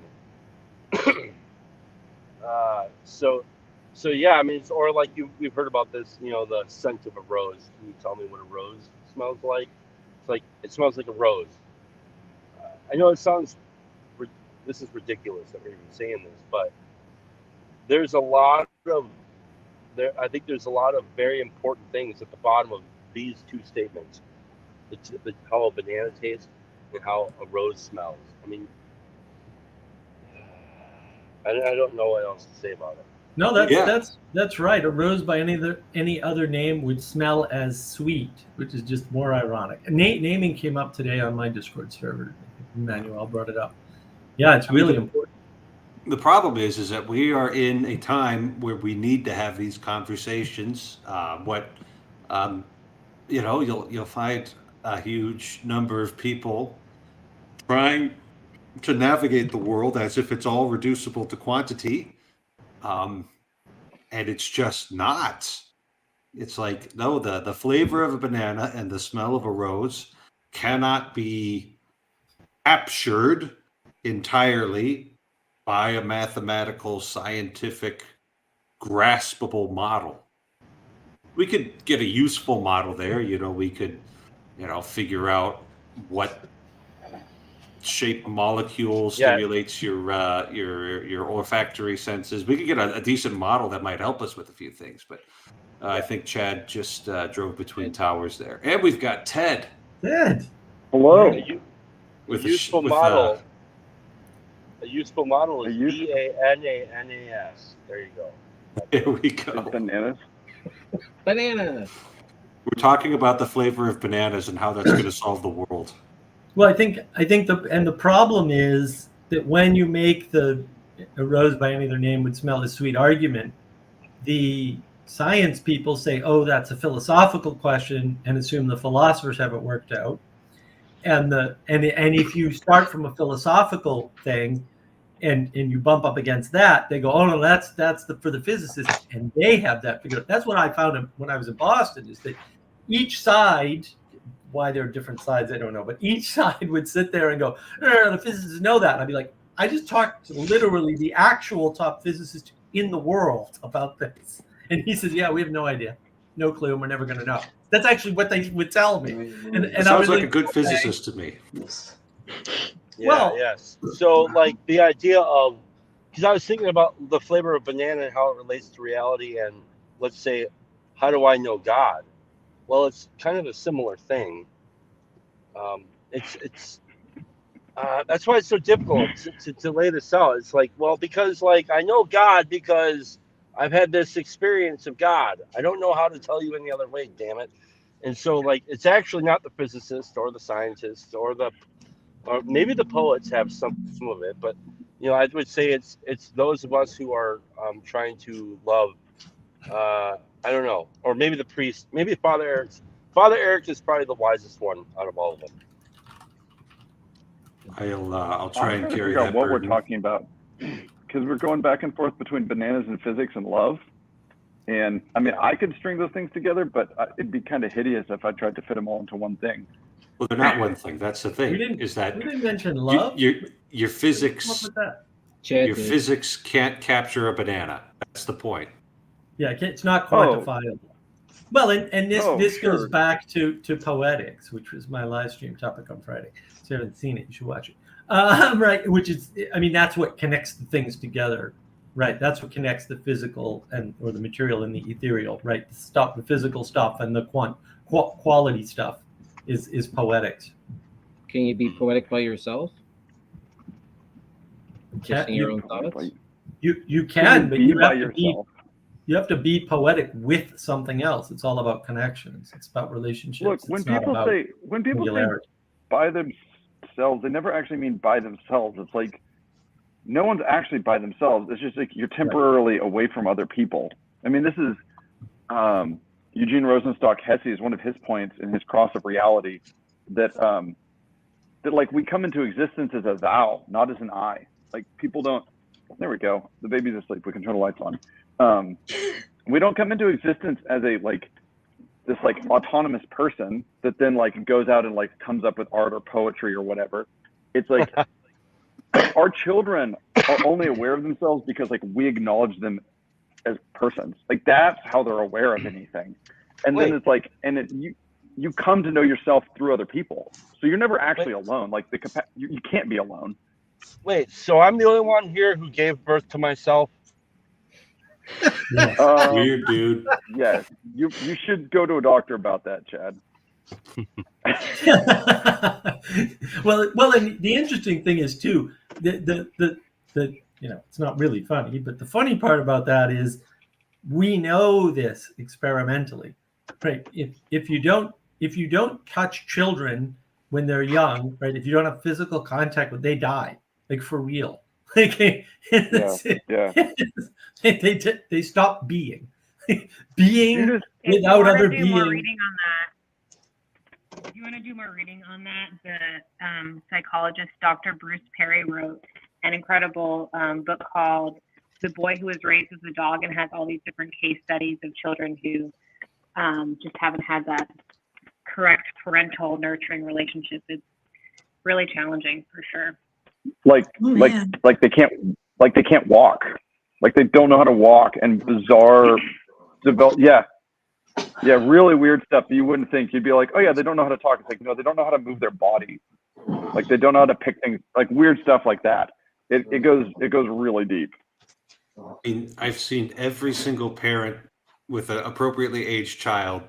So yeah, I mean, it's, or like we've heard about this, the scent of a rose. Can you tell me what a rose smells like? It's like it smells like a rose. I know it sounds, this is ridiculous that we're even saying this, but there's a lot of I think there's a lot of very important things at the bottom of these two statements: how a banana tastes and how a rose smells. I mean, I don't know what else to say about it. No, that's right. A rose by any other name would smell as sweet, which is just more ironic. Naming came up today on my Discord server. Emmanuel brought it up. Yeah, it's really important. The problem is that we are in a time where we need to have these conversations. You'll find a huge number of people trying to navigate the world as if it's all reducible to quantity. And it's just not. It's like, no, the flavor of a banana and the smell of a rose cannot be captured entirely by a mathematical, scientific, graspable model. We could get a useful model there. We could, figure out what shape a molecule stimulates your olfactory senses. We could get a decent model that might help us with a few things, but I think Chad just drove between towers there. And we've got Ted. Ted. Hello. A useful model is BANANAS. There you go. There we go. Bananas. Banana. We're talking about the flavor of bananas and how that's going to solve the world. Well, I think the problem is that when you make a rose by any other name would smell as sweet argument, the science people say, oh, that's a philosophical question, and assume the philosophers have it worked out. And if you start from a philosophical thing and you bump up against that, they go, oh no, that's for the physicists, and they have that figured out. That's what I found when I was in Boston, is that each side, why there are different sides, I don't know, but each side would sit there and go, no, the physicists know that. And I'd be like, I just talked to literally the actual top physicist in the world about this. And he says, yeah, we have no idea, no clue, and we're never going to know. That's actually what they would tell me. And sounds like a good physicist to me. Yeah, well, yes. So like the idea of, because I was thinking about the flavor of banana and how it relates to reality, and let's say, how do I know God? Well, it's kind of a similar thing. That's why it's so difficult to lay this out. It's like, well, because like I know God because I've had this experience of God. I don't know how to tell you any other way, damn it. And so like it's actually not the physicist or the scientist or the or maybe the poets have some of it, but I would say it's those of us who are trying to love. I don't know, or maybe the priest, maybe Father Eric. Father Eric is probably the wisest one out of all of them. I'll try I'm and trying to carry figure out that what we're burden. talking about because we're going back and forth between bananas and physics and love. And I mean, I could string those things together, but it'd be kind of hideous if I tried to fit them all into one thing. Well, they're not one thing. That's the thing. Is that We didn't mention love. your What's up physics with that? Chad your did. physics can't capture a banana. That's the point. Yeah, it's not quantifiable. Well, and this sure. goes back to poetics, which was my live stream topic on Friday. So if you haven't seen it, you should watch it. Right, which is, I mean, that's what connects the things together, right? That's what connects the physical or the material and the ethereal, right? The physical stuff and the quality stuff is poetics. Can you be poetic by yourself? Just in your own thoughts? You can, but you by have to be. yourself. You have to be poetic with something else. It's all about connections. It's about relationships. Look, when people say by themselves, they never actually mean by themselves. It's like no one's actually by themselves. It's just like you're temporarily away from other people. I mean, this is Eugene Rosenstock Hesse, one of his points in his Cross of Reality, that like we come into existence as a thou, not as an I. Like people don't. There we go. The baby's asleep. We can turn the lights on. We don't come into existence as this autonomous person that then goes out and comes up with art or poetry or whatever. It's like our children are only aware of themselves because we acknowledge them as persons. That's how they're aware of anything. And then it's you come to know yourself through other people. So you're never actually alone. You can't be alone. Wait, so I'm the only one here who gave birth to myself? Weird, dude. Yes, you should go to a doctor about that, Chad. well, and the interesting thing is too, the it's not really funny, but the funny part about that is we know this experimentally, right? If you don't touch children when they're young, right? If you don't have physical contact with, they die, for real. They stop being without other being. More reading on that. If you want to do more reading on that, the psychologist Dr. Bruce Perry wrote an incredible book called "The Boy Who Was Raised as a Dog" and has all these different case studies of children who just haven't had that correct parental nurturing relationship. It's really challenging for sure. They can't walk. They don't know how to walk, and bizarre really weird stuff that you wouldn't think. You'd be like, oh yeah, they don't know how to talk. It's no, they don't know how to move their body. They don't know how to pick things, weird stuff like that. It goes really deep. I mean, I've seen every single parent with an appropriately aged child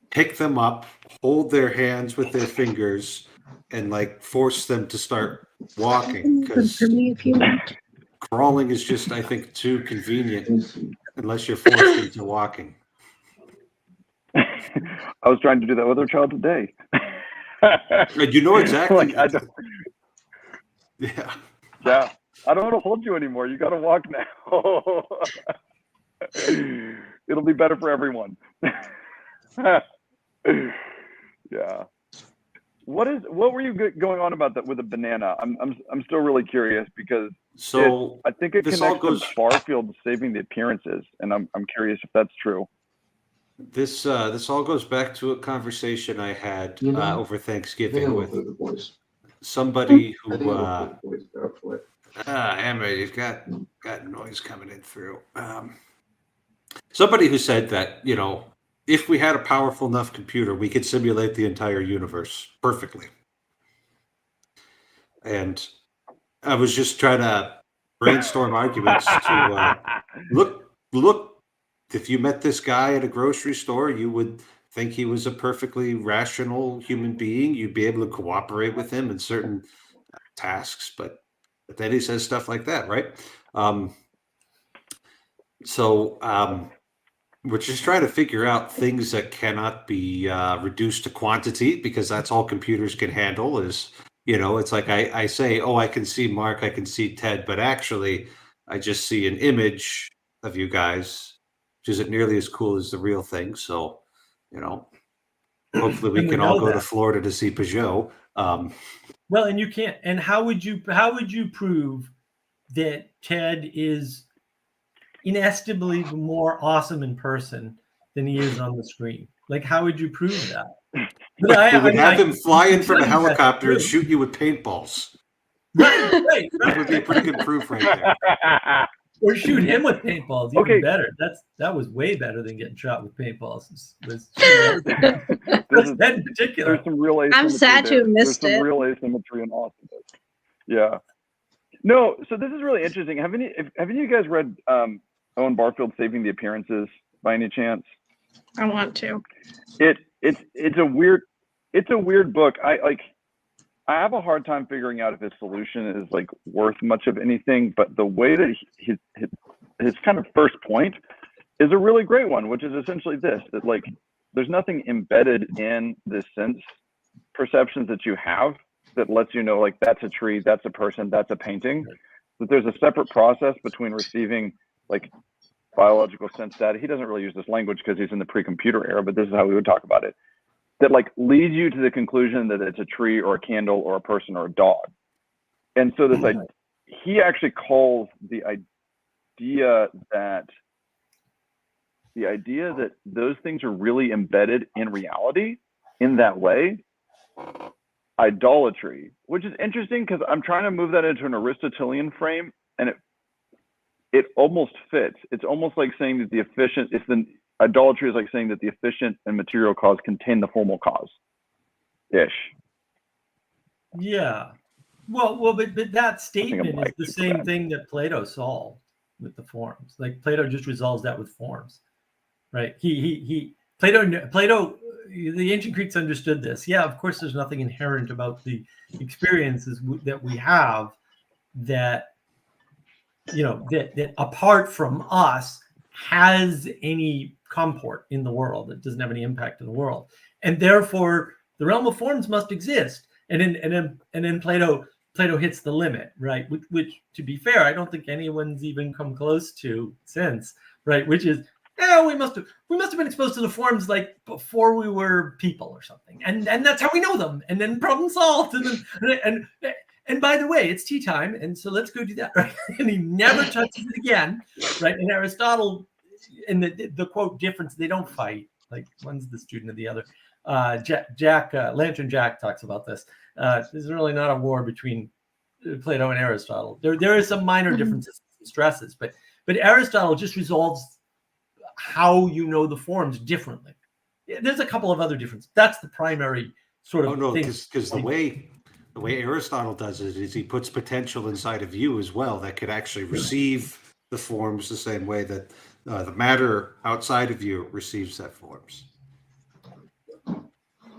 pick them up, hold their hands with their fingers, and force them to start walking, because crawling is just, I think, too convenient unless you're forced into walking. I was trying to do that with our child today. You know exactly. Yeah. I don't want to hold you anymore. You got to walk now. It'll be better for everyone. Yeah. What were you going on about that with a banana? I'm still really curious because I think it connects to Barfield saving the appearances, and I'm curious if that's true. This all goes back to a conversation I had over Thanksgiving with somebody who Emily, got noise coming in through. Somebody who said that, if we had a powerful enough computer, we could simulate the entire universe perfectly. And I was just trying to brainstorm arguments to look. If you met this guy at a grocery store, you would think he was a perfectly rational human being. You'd be able to cooperate with him in certain tasks, but then he says stuff like that, right? We're just trying to figure out things that cannot be reduced to quantity, because that's all computers can handle is It's like I say, oh, I can see Mark, I can see Ted, but actually I just see an image of you guys, which isn't nearly as cool as the real thing. So, hopefully we And we can all know go to that. Florida to see Pageau. Well, and you can't. And how would you prove that Ted is inestimably more awesome in person than he is on the screen? Like, how would you prove that? But We would have him fly in can from a tell you that's helicopter and true. shoot you with paintballs. Right. That would be a pretty good proof right there. Or shoot him with paintballs, even Okay. better. That was way better than getting shot with paintballs. Was This is- that in particular. There's some real asymmetry I'm sad to there. have missed There's some it. real asymmetry in awesomeness. Yeah. No, so this is really interesting. Have any of you guys read Owen Barfield's Saving the Appearances by any chance? I want to. It's a weird book. I have a hard time figuring out if his solution is like worth much of anything, but the way that his kind of first point is a really great one, which is essentially this, that like there's nothing embedded in the sense perceptions that you have that lets you know like that's a tree, that's a person, that's a painting. That there's a separate process between receiving like biological sense data. He doesn't really use this language because he's in the pre-computer era, but this is how we would talk about it. That like leads you to the conclusion that it's a tree or a candle or a person or a dog. And so this, he actually calls the idea that those things are really embedded in reality in that way, idolatry, which is interesting because I'm trying to move that into an Aristotelian frame, and it almost fits. It's almost like saying that idolatry is like saying that the efficient and material cause contain the formal cause. Ish. Yeah. Well, but that statement is the same bad. thing that Plato solved with the forms. Like Plato just resolves that with forms, right? Plato, the ancient Greeks understood this. Yeah, of course, there's nothing inherent about the experiences that we have that, that apart from us has any comport in the world, that doesn't have any impact in the world, and therefore the realm of forms must exist. And then Plato hits the limit, right? Which, to be fair, I don't think anyone's even come close to since, right? Which is, we must have been exposed to the forms like before we were people or something, and that's how we know them. And then problem solved. And by the way, it's tea time, and so let's go do that, right? And he never touches it again, right? And Aristotle, in the quote difference, they don't fight. Like one's the student of the other. Lantern Jack talks about this. There's really not a war between Plato and Aristotle. There are some minor differences and stresses, but Aristotle just resolves how you know the forms differently. There's a couple of other differences. That's the primary sort of thing. Because the way Aristotle does it is he puts potential inside of you as well that could actually receive the forms the same way that the matter outside of you receives that forms.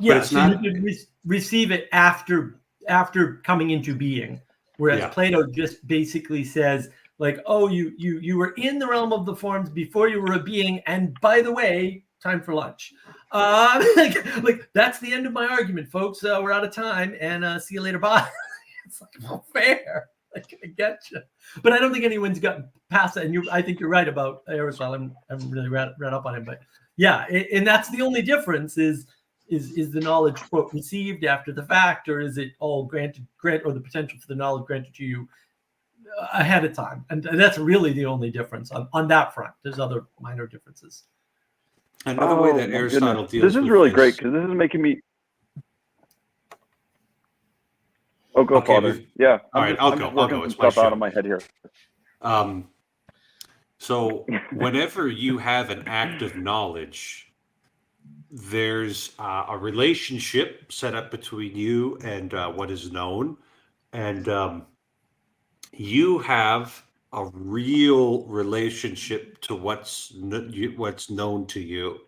Yeah, so you could receive it after coming into being, whereas Plato just basically says like, oh, you were in the realm of the forms before you were a being, and by the way, time for lunch. Like that's the end of my argument, folks. We're out of time, and see you later. Bye. It's like, well, fair. Like, I get you, but I don't think anyone's gotten past that. And I think you're right about Aristotle. I haven't really read up on him, but yeah, and that's the only difference is the knowledge quote received after the fact, or is it all granted or the potential for the knowledge granted to you ahead of time? And that's really the only difference on that front. There's other minor differences. Another way that Aristotle deals this is with really great because this is making me. Oh, go, Father. Yeah. All right, I'll go. It's stuff out of my head here. So whenever you have an act of knowledge, there's a relationship set up between you and what is known, and you have a real relationship to what's known to you.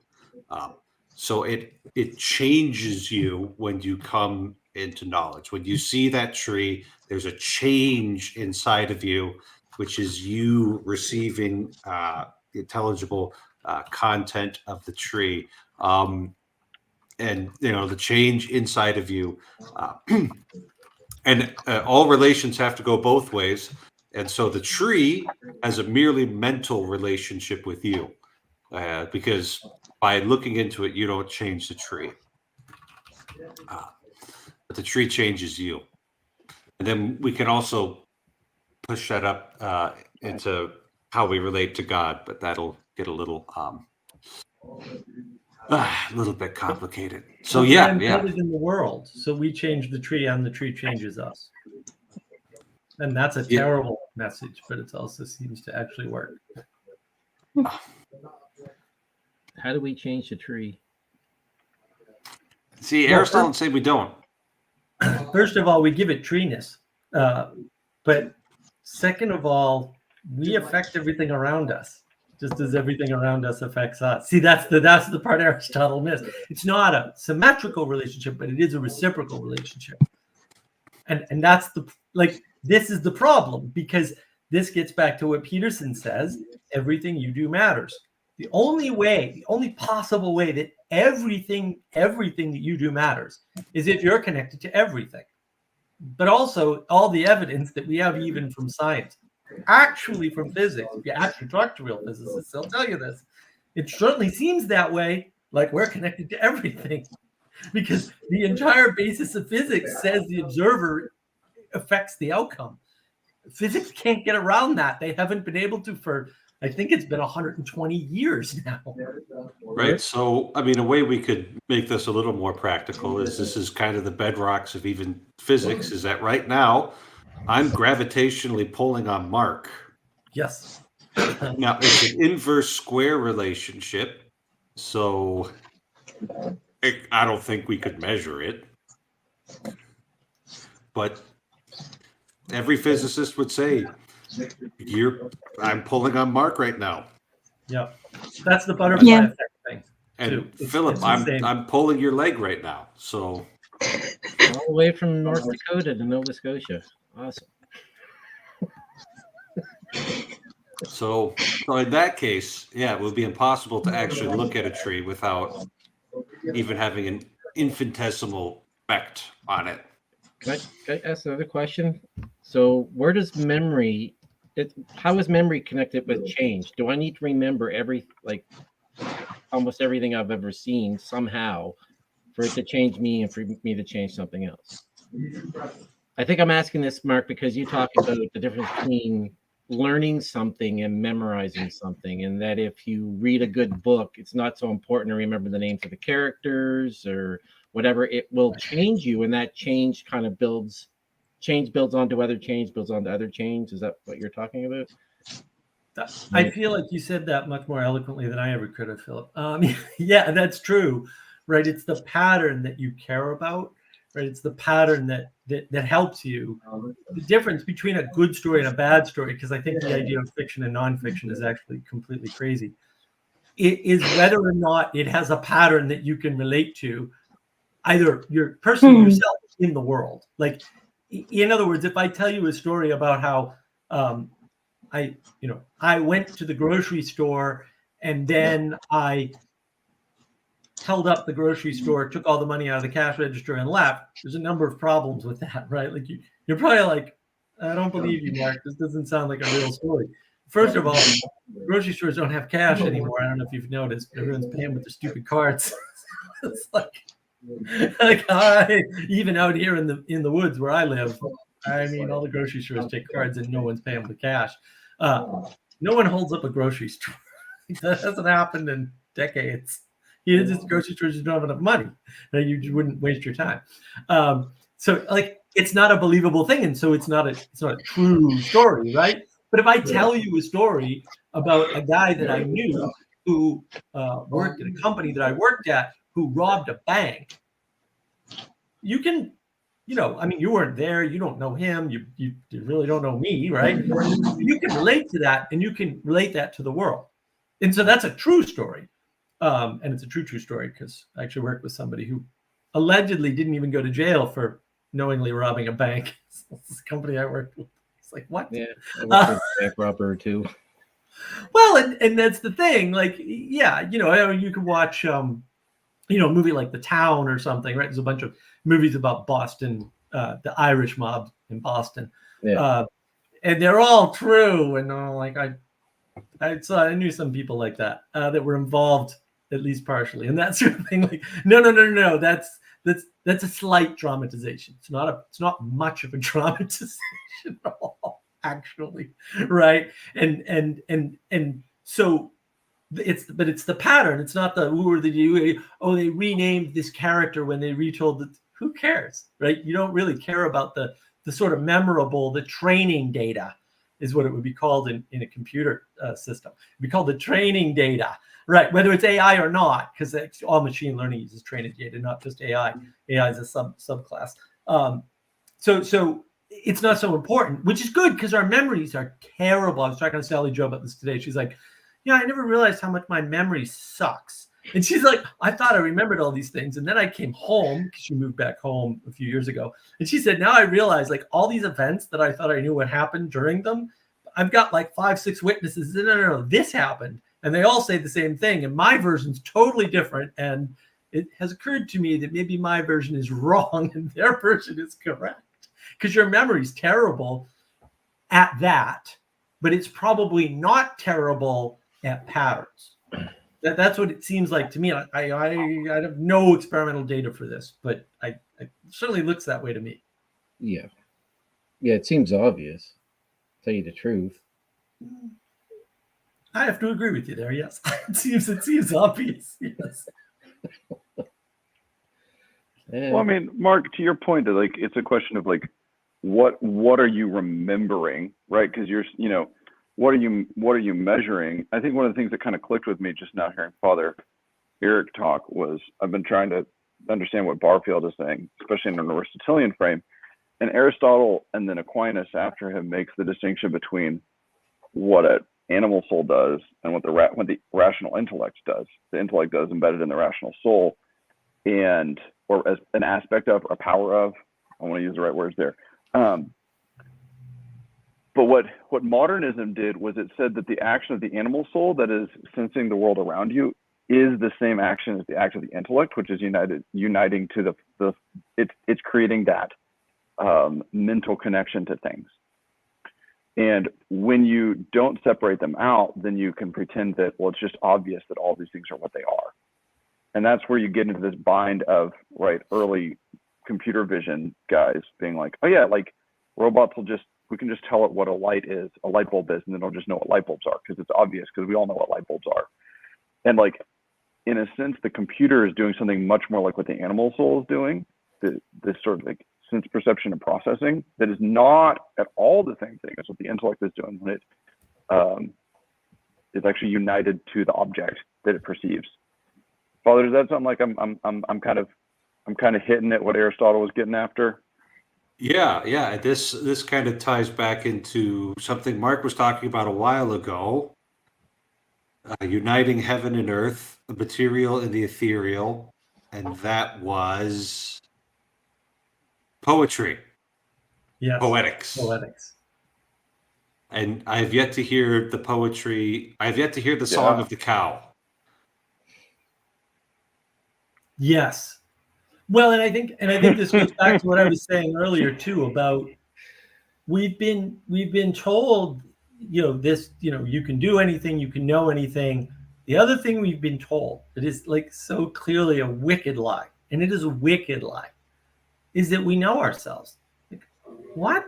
So it changes you when you come into knowledge. When you see that tree, there's a change inside of you, which is you receiving the intelligible content of the tree. And the change inside of you And all relations have to go both ways. And so the tree has a merely mental relationship with you, because by looking into it, you don't change the tree. But the tree changes you. And then we can also push that up into how we relate to God, but that'll get a little bit complicated. So We're yeah. embedded in the world, so we change the tree, and the tree changes us. And that's a terrible message, but it also seems to actually work. How do we change the tree? See, Aristotle would say we don't. First of all, we give it treeness. But second of all, we affect everything around us, just as everything around us affects us. See, that's the part Aristotle missed. It's not a symmetrical relationship, but it is a reciprocal relationship. And that's this is the problem, because this gets back to what Peterson says: everything you do matters. The only possible way that everything that you do matters is if you're connected to everything. But also all the evidence that we have, even from science, actually from physics, if you actually talk to real physicists, they'll tell you this. It certainly seems that way, like we're connected to everything, because the entire basis of physics says the observer affects the outcome. Physics can't get around that. They haven't been able to for, I think it's been 120 years now. Right. So, I mean, a way we could make this a little more practical is this is kind of the bedrocks of even physics, is that right now I'm gravitationally pulling on Mark. Yes. Now, it's an inverse square relationship, so I don't think we could measure it. But every physicist would say, I'm pulling on Mark right now. Yeah. That's the butterfly effect thing. And Philip, I'm pulling your leg right now. So all the way from North Dakota to Nova Scotia. Awesome. So in that case, it would be impossible to actually look at a tree without even having an infinitesimal effect on it. Can I ask another question? So where does memory, how is memory connected with change? Do I need to remember almost everything I've ever seen somehow for it to change me and for me to change something else? I think I'm asking this, Mark, because you talk about the difference between learning something and memorizing something, and that if you read a good book, it's not so important to remember the names of the characters or whatever. It will change you, and that change kind of builds onto other change, builds onto other change. Is that what you're talking about? I feel like you said that much more eloquently than I ever could have, Philip. Yeah, that's true, right? It's the pattern that you care about, right? It's the pattern that helps you. The difference between a good story and a bad story, because I think the idea of fiction and nonfiction is actually completely crazy, it is whether or not it has a pattern that you can relate to, either your person yourself in the world. Like, in other words, if I tell you a story about how I went to the grocery store and then I held up the grocery store, took all the money out of the cash register and left, there's a number of problems with that, right? Like you're probably like, I don't believe you, Mark. This doesn't sound like a real story. First of all, grocery stores don't have cash anymore. I don't know if you've noticed, but everyone's paying with their stupid cards. It's like even out here in the woods where I live, I mean, all the grocery stores take cards and no one's paying with cash. No one holds up a grocery store. That hasn't happened in decades. Just grocery stores just don't have enough money. You wouldn't waste your time. So it's not a believable thing, and so it's not a true story, right? But if I tell you a story about a guy that I knew who worked at a company that I worked at who robbed a bank, you can, I mean, you weren't there, you don't know him, you really don't know me, right? You can relate to that, and you can relate that to the world. And so that's a true story. And it's a true story because I actually worked with somebody who allegedly didn't even go to jail for knowingly robbing a bank. This company I worked with. It's like, what? Yeah, I worked with a bank robber too. Well, and that's the thing. Like, yeah, you can watch, a movie like The Town or something, right? There's a bunch of movies about Boston the Irish mob in Boston. Yeah. And they're all true. And like I knew some people like that that were involved at least partially, and that sort of thing. Like, no. That's a slight dramatization. It's not much of a dramatization at all, actually, right? And so it's the pattern. It's not the they renamed this character when they retold the. Who cares, right? You don't really care about the sort of memorable, the training data is what it would be called in a computer system. It'd be called the training data, right? Whether it's AI or not, because all machine learning uses training data, not just AI. AI is a subclass. So it's not so important, which is good because our memories are terrible. I was talking to Sally Jo about this today. She's like, yeah, I never realized how much my memory sucks. And she's like, I thought I remembered all these things. And then I came home because she moved back home a few years ago. And she said, now I realize like all these events that I thought I knew what happened during them, I've got like 5-6 witnesses. No, this happened. And they all say the same thing. And my version's totally different. And it has occurred to me that maybe my version is wrong and their version is correct. Because your memory's terrible at that, but it's probably not terrible at patterns. That's what it seems like to me. I have no experimental data for this, but it certainly looks that way to me. Yeah, it seems obvious. To tell you the truth, I have to agree with you there. Yes, it seems obvious. Yes. Well, I mean, Mark, to your point, that like it's a question of like what are you remembering, right? Because what are you measuring? I think one of the things that kind of clicked with me just now hearing Father Eric talk was I've been trying to understand what Barfield is saying, especially in an Aristotelian frame. And Aristotle and then Aquinas after him makes the distinction between what an animal soul does and what the rational intellect does. The intellect does embedded in the rational soul, or as an aspect of, a power of. I want to use the right words there. But what modernism did was it said that the action of the animal soul that is sensing the world around you is the same action as the act of the intellect, which is uniting to it's creating that mental connection to things. And when you don't separate them out, then you can pretend that, well, it's just obvious that all these things are what they are. And that's where you get into this bind of, right, early computer vision guys being like, oh yeah, like robots we can just tell it what a light bulb is, and then it'll just know what light bulbs are because it's obvious because we all know what light bulbs are. And like, in a sense, the computer is doing something much more like what the animal soul is doing, this sort of like sense perception and processing that is not at all the same thing as what the intellect is doing when it is actually united to the object that it perceives. Father, does that sound like I'm kind of hitting at what Aristotle was getting after? Yeah. This kind of ties back into something Mark was talking about a while ago, uniting heaven and earth, the material and the ethereal, and that was poetry. Yes. Poetics. And I've yet to hear the poetry. I've yet to hear the song of the cow. Yes. Well, and I think this goes back to what I was saying earlier too about we've been told, this, you can do anything, you can know anything. The other thing we've been told that is like so clearly a wicked lie, and it is a wicked lie, is that we know ourselves. Like, what?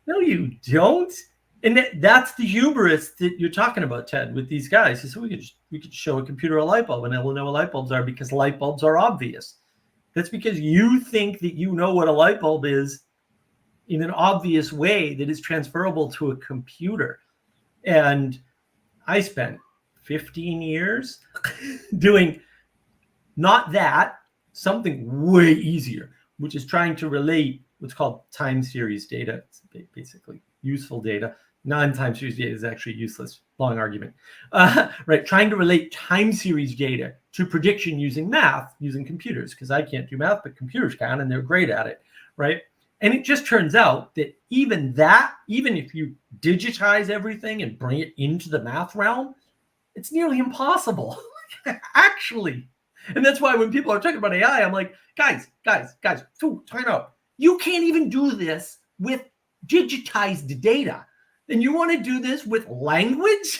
No, you don't. And that's the hubris that you're talking about, Ted, with these guys. So we could show a computer a light bulb and it will know what light bulbs are because light bulbs are obvious. That's because you think that you know what a light bulb is in an obvious way that is transferable to a computer. And I spent 15 years doing not that, something way easier, which is trying to relate what's called time series data. It's basically useful data. Non-time series data is actually useless. Long argument. Right, trying to relate time series data to prediction using math, using computers, because I can't do math, but computers can, and they're great at it, right? And it just turns out that even if you digitize everything and bring it into the math realm, it's nearly impossible, actually. And that's why when people are talking about AI, I'm like, guys, time out. You can't even do this with digitized data. And you want to do this with language?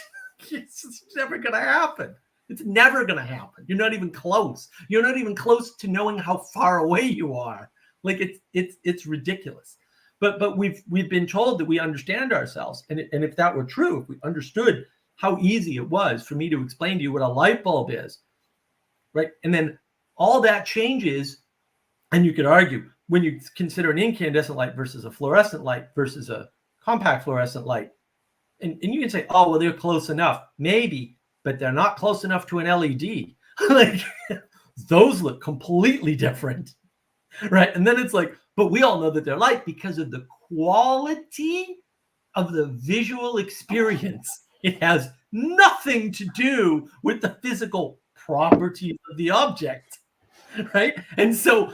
It's never going to happen. It's never going to happen. You're not even close. You're not even close to knowing how far away you are. Like it's ridiculous. But we've been told that we understand ourselves. And if that were true, if we understood how easy it was for me to explain to you what a light bulb is, right? And then all that changes, and you could argue when you consider an incandescent light versus a fluorescent light versus a compact fluorescent light, and you can say, oh, well, they're close enough. Maybe, but they're not close enough to an LED. Like those look completely different, right? And then it's like, but we all know that they're light because of the quality of the visual experience. It has nothing to do with the physical properties of the object, right? And so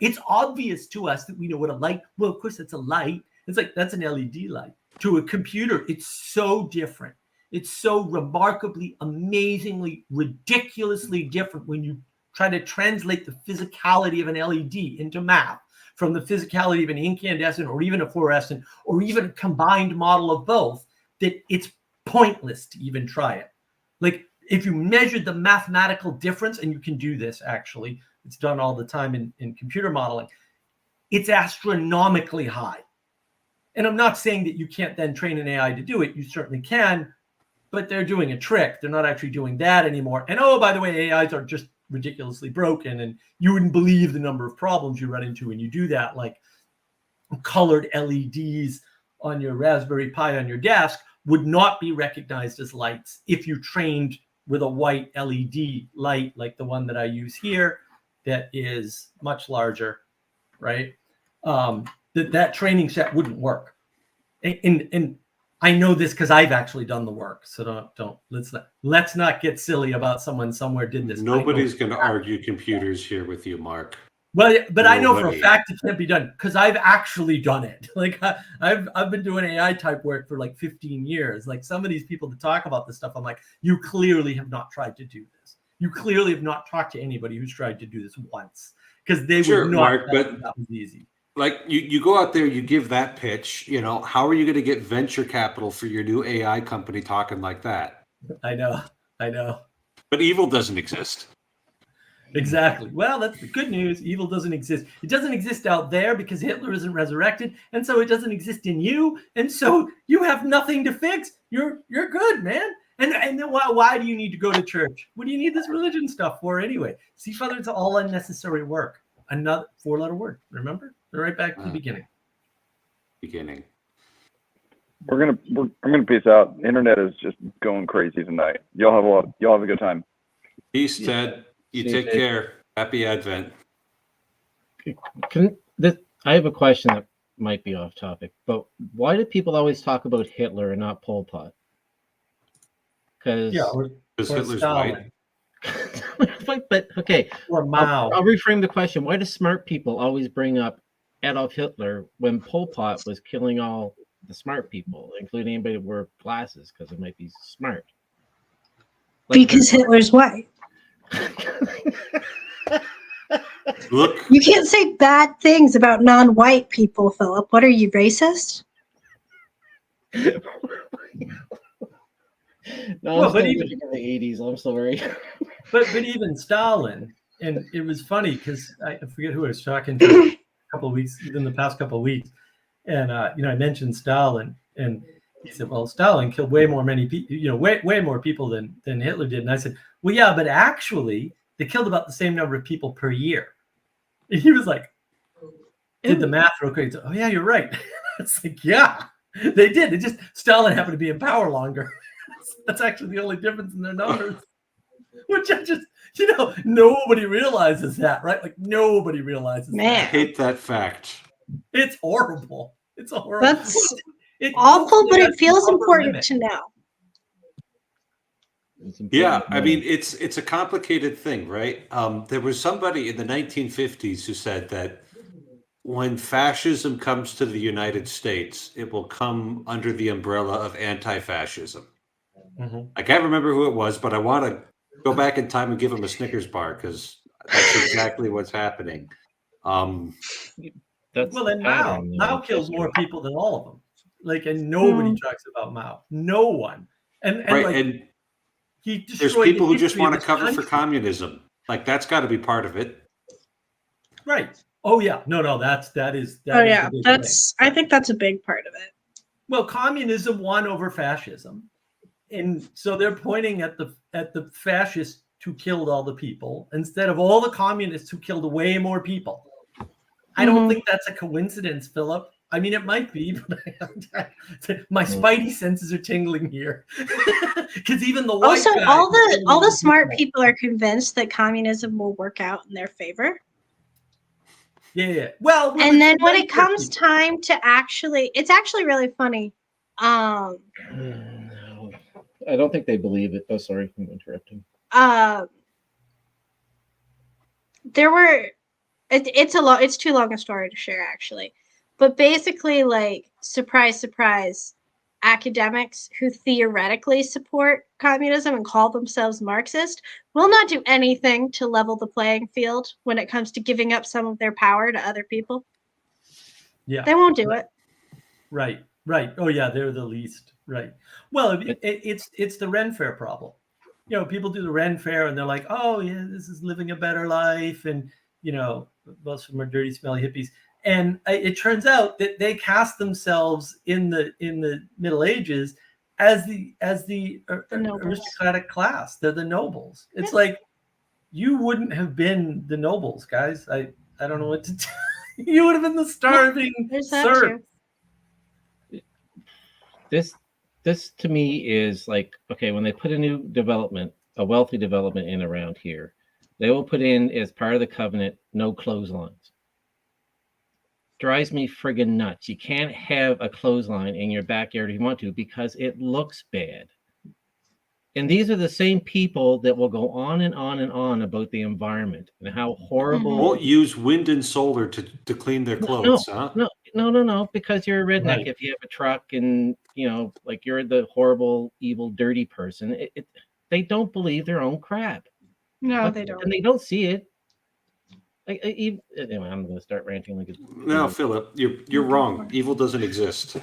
it's obvious to us that we know what a light, well, of course, it's a light. It's like, that's an LED light. To a computer, it's so different. It's so remarkably, amazingly, ridiculously different when you try to translate the physicality of an LED into math from the physicality of an incandescent or even a fluorescent or even a combined model of both, that it's pointless to even try it. Like if you measured the mathematical difference, and you can do this actually, it's done all the time in computer modeling, it's astronomically high. And I'm not saying that you can't then train an AI to do it. You certainly can, but they're doing a trick. They're not actually doing that anymore. And oh, by the way, AIs are just ridiculously broken, and you wouldn't believe the number of problems you run into when you do that, like colored LEDs on your Raspberry Pi on your desk would not be recognized as lights if you trained with a white LED light like the one that I use here that is much larger, right? That training set wouldn't work. And I know this because I've actually done the work. So let's not get silly about someone somewhere did this. Nobody's going to argue computers here with you, Mark. Well, but I know for a fact it can't be done because I've actually done it. Like I've been doing AI type work for like 15 years. Like some of these people that talk about this stuff, I'm like, you clearly have not tried to do this. You clearly have not talked to anybody who's tried to do this once, because they would not. Mark, but that was easy. Like you go out there, you give that pitch, how are you going to get venture capital for your new AI company talking like that? I know. But evil doesn't exist. Exactly. Well, that's the good news. Evil doesn't exist. It doesn't exist out there because Hitler isn't resurrected, and so it doesn't exist in you, and so you have nothing to fix. You're good, man. And then why do you need to go to church? What do you need this religion stuff for anyway? See, Father, it's all unnecessary work. Another 4-letter word. Remember? They're right back to the beginning. I'm gonna peace out. Internet is just going crazy tonight. Y'all have a good time. Peace, Ted. You take care. Happy Advent. I have a question that might be off topic, but why do people always talk about Hitler and not Pol Pot? Because Hitler's white. But okay, or Mao. I'll reframe the question. Why do smart people always bring up Adolf Hitler when Pol Pot was killing all the smart people, including anybody that wore glasses because it might be smart? Because Hitler's white. Look, you can't say bad things about non-white people, Philip. What are you, racist? No, well, but even in the 80s, I'm sorry. but even Stalin, and it was funny because I forget who I was talking to a couple of weeks, within the past couple of weeks, and I mentioned Stalin, and he said, "Well, Stalin killed way more people than Hitler did." And I said, "Well, yeah, but actually, they killed about the same number of people per year." And he was like, "Did the math real quick?" Said, "Oh yeah, you're right." It's like, yeah, they did. It just Stalin happened to be in power longer. That's actually the only difference in their numbers. Which I just, nobody realizes that, right? Like nobody realizes that. I hate that fact. It's horrible. It's horrible. That's awful, but it feels important to know. Yeah, I mean, it's a complicated thing, right? There was somebody in the 1950s who said that when fascism comes to the United States, it will come under the umbrella of anti-fascism. Mm-hmm. I can't remember who it was, but I want to go back in time and give him a Snickers bar because that's exactly what's happening. That's well, the and Mao pattern, though, kills more history. people than all of them. Like, and nobody Mm. talks about Mao. No one. And Right, like and he there's destroyed people the who just history of want to this cover for country. communism. Like that's got to be part of it. Right. Oh yeah. No. That is Oh the yeah, big that's. thing. I think that's a big part of it. Well, communism won over fascism, and so they're pointing at the fascists who killed all the people instead of all the communists who killed way more people. I don't think that's a coincidence, Philip. I mean, it might be, but my spidey senses are tingling here because even the white Also, guy all the is smart evil. people are convinced that communism will work out in their favor. Yeah. Well, And then it's when right it for comes people. time to it's actually really funny. No. I don't think they believe it. Oh, sorry, I'm interrupting. There were it's too long a story to share actually, but basically, like, surprise surprise, academics who theoretically support communism and call themselves Marxist will not do anything to level the playing field when it comes to giving up some of their power to other people. Yeah, They won't do it. right. Oh yeah, they're the least. Right. Well, it's the Ren Fair problem. You know, people do the Ren Fair and they're like, oh yeah, this is living a better life, and you know, most of them are dirty, smelly hippies. And it turns out that they cast themselves in the Middle Ages as the nobles. aristocratic class. They're the nobles. It's like you wouldn't have been the nobles, guys. I don't know what to tell you. You would have been the starving There's that serfs. too. This to me is like, okay, when they put a new development, a wealthy development in around here, they will put in as part of the covenant no clotheslines. Drives me friggin' nuts. You can't have a clothesline in your backyard if you want to because it looks bad. And these are the same people that will go on and on and on about the environment and how horrible. Won't use wind and solar to clean their clothes, huh? No, because you're a redneck Right. if you have a truck and, you know, like you're the horrible, evil, dirty person. They don't believe their own crap. No, they don't. And they don't see it. Anyway, I'm going to start ranting like No, Philip, you're wrong. Evil doesn't exist.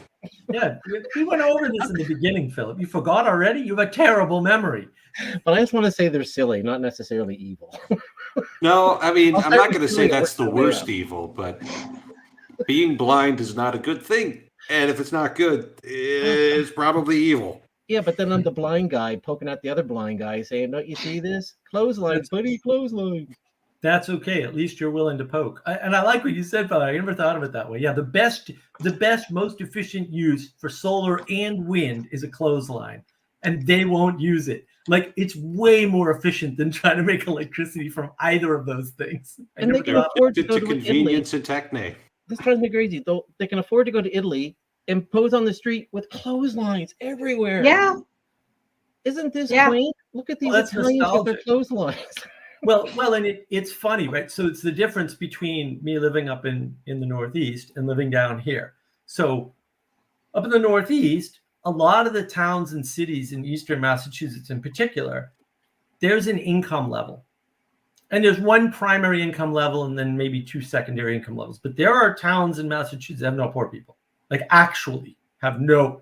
Yeah, we went over this in the beginning, Philip. You forgot already? You have a terrible memory. But I just want to say they're silly, not necessarily evil. No, I mean, I'm not going to say I'll that's the start with worst evil, but being blind is not a good thing. And if it's not good, it's probably evil. Yeah, but then I'm the blind guy poking at the other blind guy saying, don't you see this? Clothesline, buddy, clothesline. That's okay. At least you're willing to poke. And I like what you said, Philip. I never thought of it that way. Yeah, the best, most efficient use for solar and wind is a clothesline, and they won't use it. Like, it's way more efficient than trying to make electricity from either of those things. And they can afford to go to convenience and techne. This drives me crazy. Though they can afford to go to Italy and pose on the street with clotheslines everywhere. Yeah. Isn't this Yeah. quaint? Look at these Well, that's Italians with their nostalgic. clotheslines. Well, and it's funny, right? So it's the difference between me living up in the Northeast and living down here. So up in the Northeast, a lot of the towns and cities in Eastern Massachusetts in particular, there's an income level. And there's one primary income level and then maybe two secondary income levels. But there are towns in Massachusetts that have no poor people. Like, actually have no,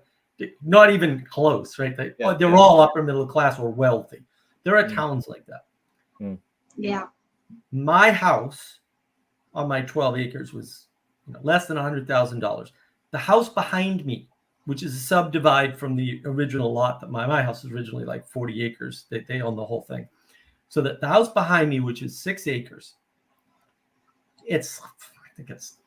not even close, right? They're all upper middle class or wealthy. There are towns like that. Yeah. My house on my 12 acres was less than $100,000. The house behind me, which is a subdivide from the original lot, that my house was originally like 40 acres. They own the whole thing. So that the house behind me, which is 6 acres, I think it's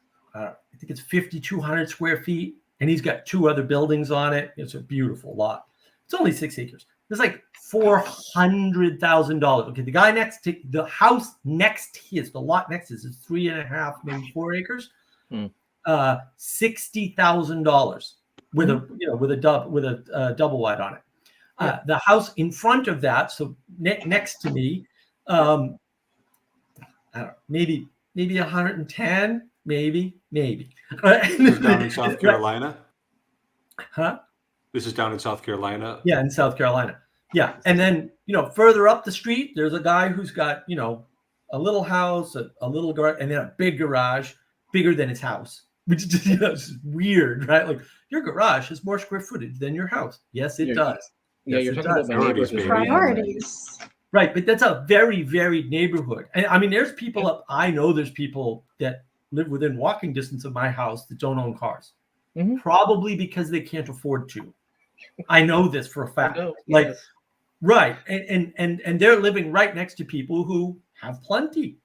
5,200 square feet, and he's got 2 other buildings on it. It's a beautiful lot. It's only 6 acres. It's like $400,000. Okay, the guy next to the house next to his, the lot next to his is 3.5, maybe 4 acres. $60,000 with a double wide on it. The house in front of that, so next to me, I don't know, maybe 110, maybe. This is down in South Carolina. Huh? This is down in South Carolina. Yeah, in South Carolina. Yeah, and then further up the street, there's a guy who's got a little house, a little garage, and then a big garage, bigger than its house, which is just, it's weird, right? Like your garage has more square footage than your house. Yes, it does. Yeah, Yes, you're it talking does. about my neighbors. Priorities. Right, but that's a very varied neighborhood. And I mean, there's people up. I know there's people that live within walking distance of my house that don't own cars, probably because they can't afford to. I know this for a fact. Like, yes. right, and they're living right next to people who have plenty.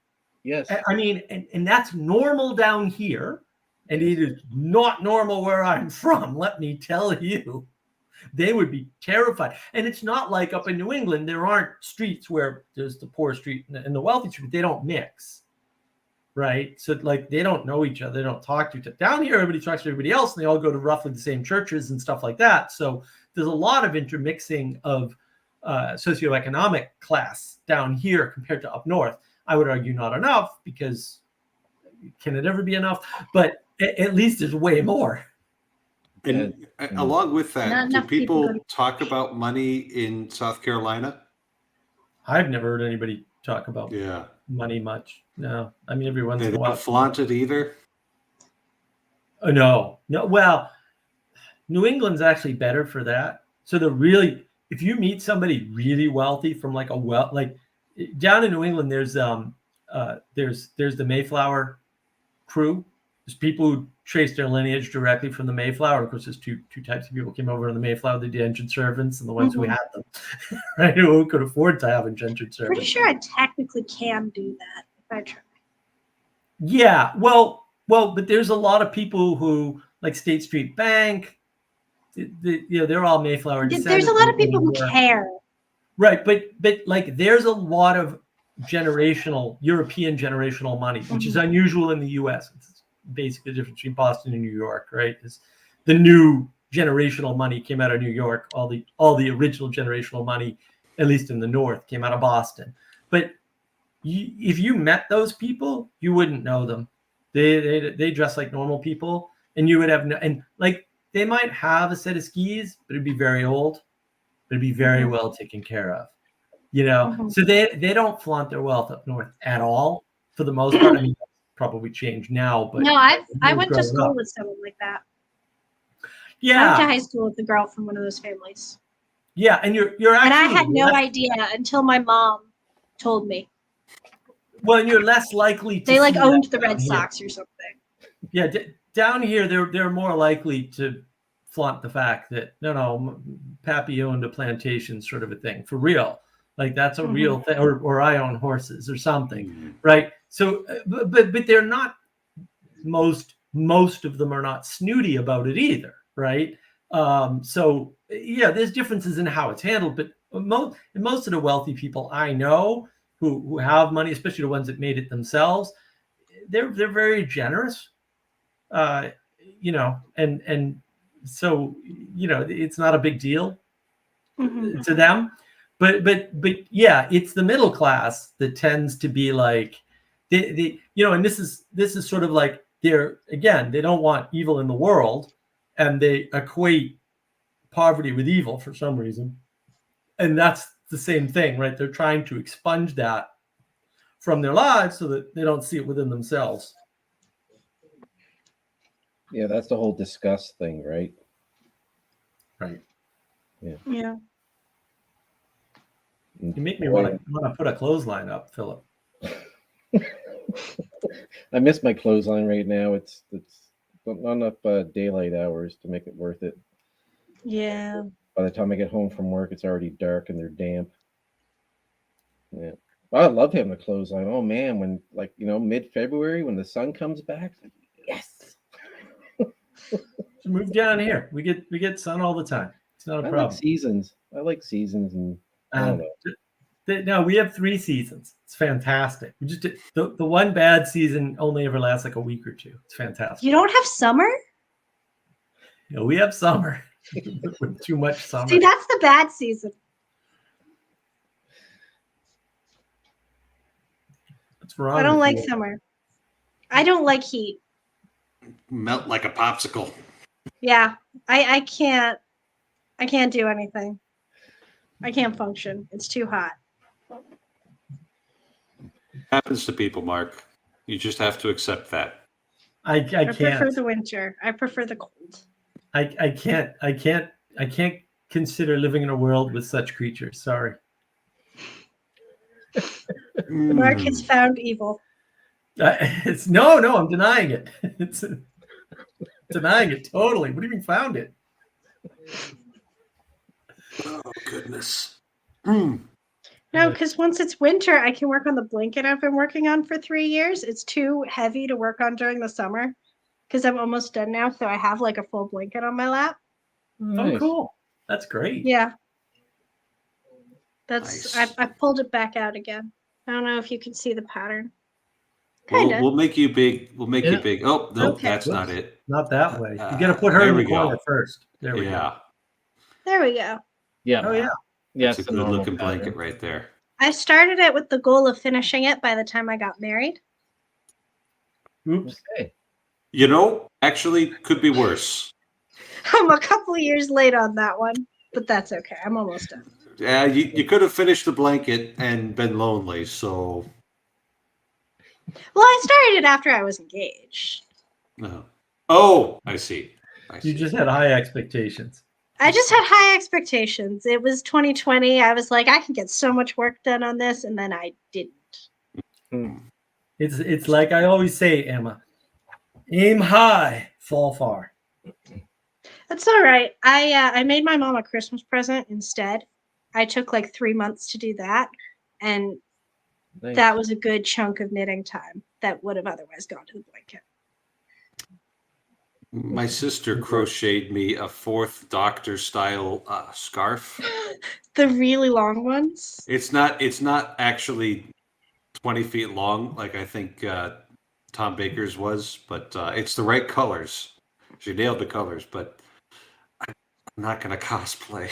Yes. I mean, and that's normal down here, and it is not normal where I'm from. Let me tell you. They would be terrified. And it's not like up in New England, there aren't streets where there's the poor street and the wealthy street. They don't mix, right? So like they don't know each other. They don't talk to each other. Down here, everybody talks to everybody else, and they all go to roughly the same churches and stuff like that. So there's a lot of intermixing of socioeconomic class down here compared to up north. I would argue not enough, because can it ever be enough? But at least there's way more. And along with that, do people talk about money in South Carolina? I've never heard anybody talk about money much. No, I mean, every once in a while. They don't flaunt it either? No. Well, New England's actually better for that. So if you meet somebody really wealthy from like like down in New England, there's the Mayflower crew. There's people who trace their lineage directly from the Mayflower. Of course, there's two types of people came over in the Mayflower: the indentured servants and the ones who had them, right? Who could afford to have indentured servants. Pretty sure I technically can do that if I try. Yeah, well, but there's a lot of people who, like State Street Bank, they're all Mayflower descendants. There's a lot of people who care. Right, but like there's a lot of European generational money, which is unusual in the U.S. It's basically the difference between Boston and New York, right? Is the new generational money came out of New York. All the original generational money, at least in the North, came out of Boston. But if you met those people, you wouldn't know them. They dress like normal people, and you would have and like they might have a set of skis, but it'd be very old. But it'd be very well taken care of, So they don't flaunt their wealth up north at all for the most part. I mean, probably changed now, but no, I went to school with someone like that. Yeah, I went to high school with a girl from one of those families. Yeah, and you're actually, and I had no idea until my mom told me. Well, and you're less likely to. They like owned the Red Sox or something. Yeah, down here they're more likely to flaunt the fact that no, Pappy owned a plantation, sort of a thing, for real. Like that's a real thing, or I own horses or something, right? So, but they're not. Most of them are not snooty about it either, right? So yeah, there's differences in how it's handled, but most of the wealthy people I know who have money, especially the ones that made it themselves, they're very generous, and so it's not a big deal to them. But yeah, it's the middle class that tends to be like they and this is sort of like they don't want evil in the world, and they equate poverty with evil for some reason, and that's the same thing, right? They're trying to expunge that from their lives so that they don't see it within themselves. Yeah, that's the whole disgust thing, right? Right. Yeah. You make me want to put a clothesline up, Philip. I miss my clothesline right now. It's not enough daylight hours to make it worth it. Yeah. By the time I get home from work, it's already dark and they're damp. Yeah. I love having a clothesline. Oh man, when mid-February when the sun comes back, like, yes. So move down here. We get sun all the time. It's not a problem. I like seasons, and I don't know. No, we have 3 seasons. It's fantastic. We just the one bad season only ever lasts like a week or two. It's fantastic. You don't have summer? We have summer. With too much summer. See, that's the bad season. What's wrong? I don't like summer. I don't like heat. Melt like a popsicle. Yeah, I can't do anything. I can't function. It's too hot. Happens to people, Mark. You just have to accept that. I prefer can't. the winter. I prefer the cold. I can't consider living in a world with such creatures. Sorry. Mark has found evil. It's no, I'm denying it. It's denying it totally. What do you mean found it? Oh goodness. No, because once it's winter, I can work on the blanket I've been working on for 3 years. It's too heavy to work on during the summer because I'm almost done now. So I have like a full blanket on my lap. Oh, cool. That's great. Yeah. That's Nice. I pulled it back out again. I don't know if you can see the pattern. We'll make you big. We'll make you Yeah. big. Oh, nope, Okay. that's not it. Not that way. You got to put her there in the we go. corner first. There we go. Yeah, There we go. Yeah. Oh yeah. Yeah. that's a it's good normal looking pattern. blanket right there. I started it with the goal of finishing it by the time I got married. Oops. Okay. You know, actually, could be worse. I'm a couple of years late on that one, but that's okay. I'm almost done. Yeah, you could have finished the blanket and been lonely. So, Well, I started it after I was engaged. no. Oh, I see. You just had high expectations. I just had high expectations. It was 2020. I was like, I can get so much work done on this, and then I didn't. It's like I always say, Emma. Aim high, fall far. That's all right. I made my mom a Christmas present instead. I took like 3 months to do that, and Nice. that was a good chunk of knitting time that would have otherwise gone to the blanket. My sister crocheted me a 4th Doctor style scarf. The really long ones. It's not actually 20 feet long like I think Tom Baker's was, but it's the right colors. She nailed the colors, but I'm not gonna cosplay.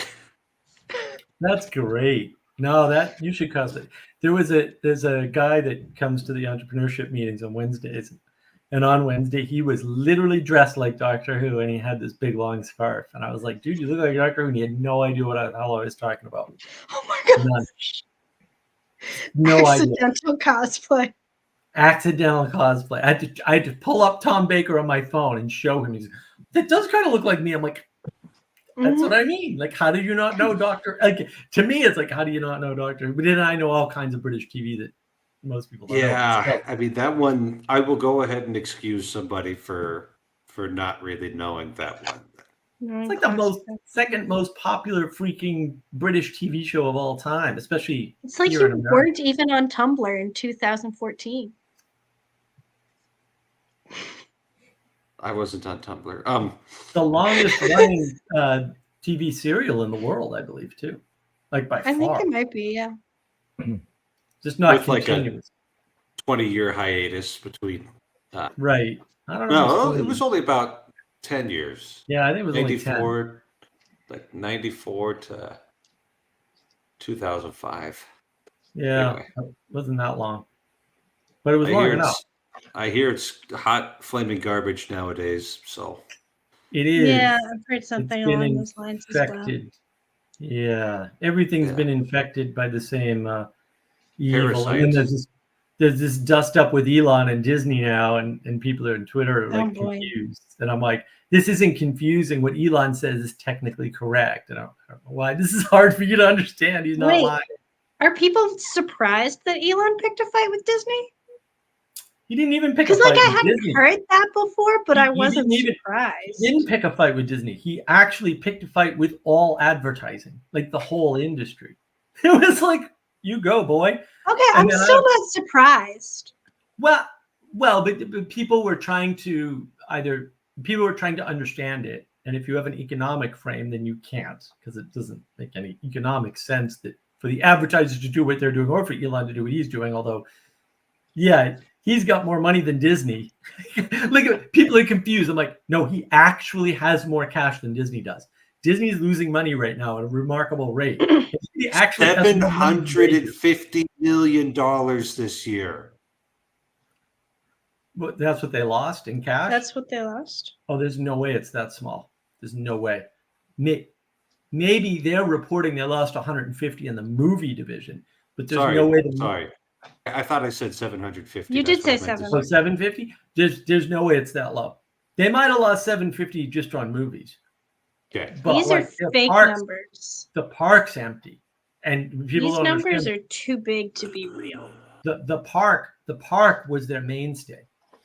That's great. No, that you should cosplay. There's a guy that comes to the entrepreneurship meetings on Wednesdays, and on Wednesday he was literally dressed like Doctor Who, and he had this big long scarf, and I was like, dude, you look like Doctor Who, and he had no idea what the hell I was talking about. Oh my god. None. No idea. Accidental cosplay. Accidental cosplay. I had to pull up Tom Baker on my phone and show him. He's that does kind of look like me. I'm like, that's what I mean. Like, how do you not know Doctor? Like, to me, it's like, how do you not know Doctor Who? But then I know all kinds of British TV that most people don't know. Yeah, I mean that one. I will go ahead and excuse somebody for not really knowing that one. It's like the second most popular freaking British TV show of all time, especially. It's like here in you America. weren't even on Tumblr in 2014. I wasn't on Tumblr. The longest running TV serial in the world, I believe, too. Like by I far. think it might be, yeah. Just not With like a continuous. 20-year hiatus between. Right. I don't know. No, it was only about 10 years. Yeah, I think it was only 10. 94, like 94 to 2005. Yeah, Anyway. it wasn't that long. But it was long enough. I hear it's hot, flaming garbage nowadays. So It is. Yeah, I've heard something It's been along those lines as well. infected. Yeah, everything's been infected by the same evil. And then there's this dust up with Elon and Disney now, and people are on Twitter are like confused. And I'm like, this isn't confusing. What Elon says is technically correct. And I don't know why. This is hard for you to understand. He's not lying. Are people surprised that Elon picked a fight with Disney? He didn't even pick a fight Because I with hadn't Disney. heard that before, but I wasn't He surprised. didn't pick a fight with Disney. He actually picked a fight with all advertising, like the whole industry. It was like, you go, boy. Okay, I'm still not surprised. Well, but people were trying to understand it. And if you have an economic frame, then you can't, because it doesn't make any economic sense that for the advertisers to do what they're doing or for Elon to do what he's doing. Although, yeah, he's got more money than Disney. Like, people are confused. I'm like, no, he actually has more cash than Disney does. Disney's losing money right now at a remarkable rate. He actually has more money than $750 million this year. But that's what they lost in cash? That's what they lost. Oh, there's no way it's that small. There's no way. Maybe they're reporting they lost 150 in the movie division, but there's no way. Sorry. I thought I said 750. You did say 750. So 750? There's no way it's that low. They might have lost 750 just on movies. Okay. But These are fake numbers. The park's empty, and people These don't numbers understand. are too big to be real. The park was their mainstay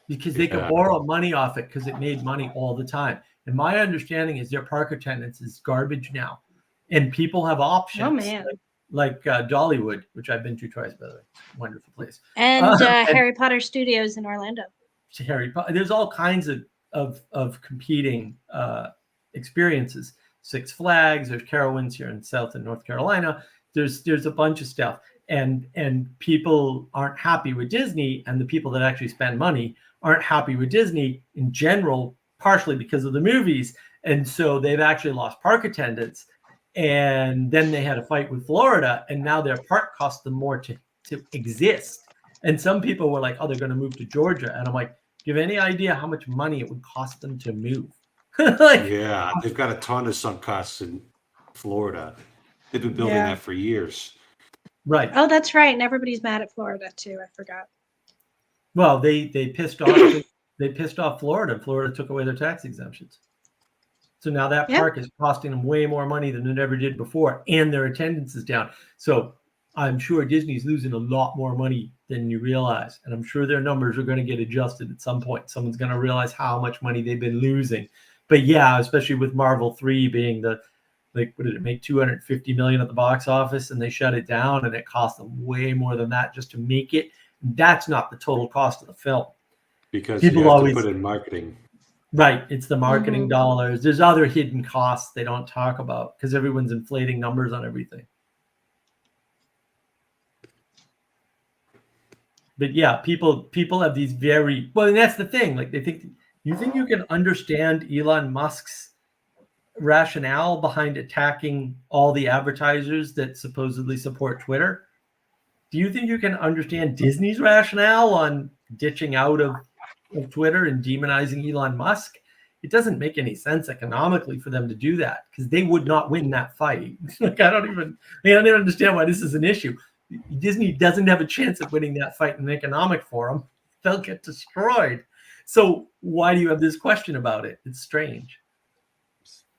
because they could borrow money off it because it made money all the time. And my understanding is their park attendance is garbage now, and people have options. Oh man. Like Dollywood, which I've been to twice, by the way. Wonderful place. And Harry Potter Studios in Orlando. Harry Potter. There's all kinds of competing experiences. Six Flags. There's Carowinds here in South and North Carolina. There's a bunch of stuff, and people aren't happy with Disney, and the people that actually spend money aren't happy with Disney in general, partially because of the movies, and so they've actually lost park attendance. And then they had a fight with Florida, and now their park costs them more to exist. And some people were like, "Oh, they're going to move to Georgia," and I'm like, "Do you have any idea how much money it would cost them to move?" Yeah, they've got a ton of sunk costs in Florida. They've been building that for years. Right. Oh, that's right. And everybody's mad at Florida too. I forgot. Well, they pissed off Florida. Florida took away their tax exemptions. So now that park is costing them way more money than it ever did before, and their attendance is down. So I'm sure Disney's losing a lot more money than you realize. And I'm sure their numbers are going to get adjusted at some point. Someone's going to realize how much money they've been losing. But yeah, especially with Marvel 3 being what did it make, $250 million at the box office, and they shut it down, and it cost them way more than that just to make it. That's not the total cost of the film. Because people you have always to put in marketing. Right. It's the marketing dollars. There's other hidden costs they don't talk about because everyone's inflating numbers on everything. But yeah, people have these and that's the thing. Like you think you can understand Elon Musk's rationale behind attacking all the advertisers that supposedly support Twitter? Do you think you can understand Disney's rationale on ditching out of Twitter and demonizing Elon Musk? It doesn't make any sense economically for them to do that because they would not win that fight. Like I don't even understand why this is an issue. Disney doesn't have a chance of winning that fight in an economic forum. They'll get destroyed. So why do you have this question about it? It's strange.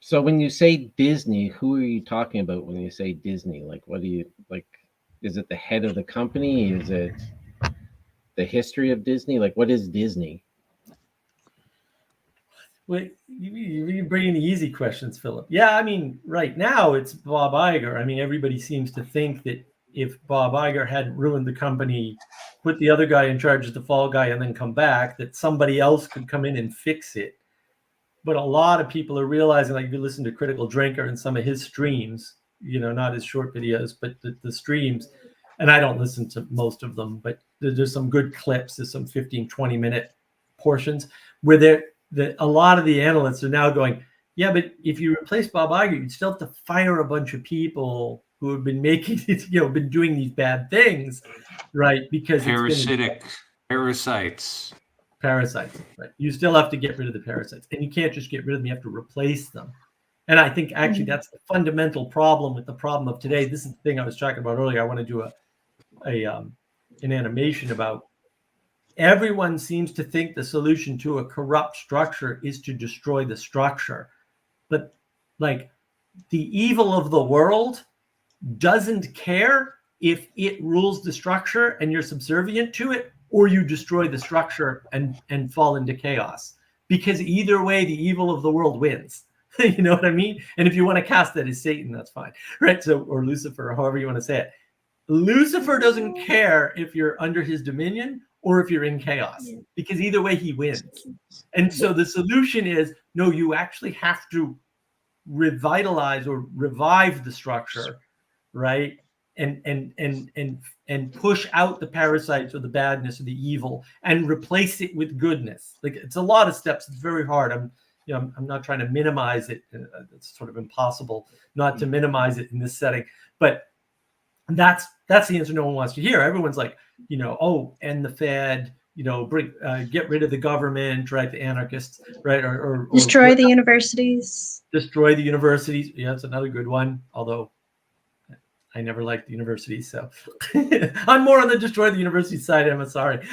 So when you say Disney, who are you talking about when you say Disney? Like, what do you like? Is it the head of the company? Is it the history of Disney? Like, what is Disney? Well, you bring in the easy questions, Philip. Yeah, I mean, right now it's Bob Iger. I mean, everybody seems to think that if Bob Iger hadn't ruined the company, put the other guy in charge as the fall guy, and then come back, that somebody else could come in and fix it. But a lot of people are realizing, like if you listen to Critical Drinker and some of his streams, not his short videos, but the streams, and I don't listen to most of them, but there's some good clips. There's some 15, 20-minute portions where a lot of the analysts are now going, yeah, but if you replace Bob Iger, you'd still have to fire a bunch of people who have been making it, been doing these bad things, right? Because Parasites, right? You still have to get rid of the parasites, and you can't just get rid of them. You have to replace them. And I think actually that's the fundamental problem with the problem of today. This is the thing I was talking about earlier. I want to do an animation about. Everyone seems to think the solution to a corrupt structure is to destroy the structure. But like the evil of the world doesn't care if it rules the structure and you're subservient to it, or you destroy the structure and fall into chaos. Because either way, the evil of the world wins. You know what I mean? And if you want to cast that as Satan, that's fine. Right? So, or Lucifer, or however you want to say it. Lucifer doesn't care if you're under his dominion or if you're in chaos, because either way he wins. And so the solution is, no, you actually have to revitalize or revive the structure, right? And push out the parasites or the badness or the evil and replace it with goodness. Like it's a lot of steps. It's very hard. I'm not trying to minimize it. It's sort of impossible not to minimize it in this setting, but that's the answer no one wants to hear. Everyone's like, end the Fed, get rid of the government, right? The anarchists, right? Or destroy the universities. Destroy the universities. Yeah, that's another good one. Although I never liked the university, so I'm more on the destroy the university side. I'm sorry,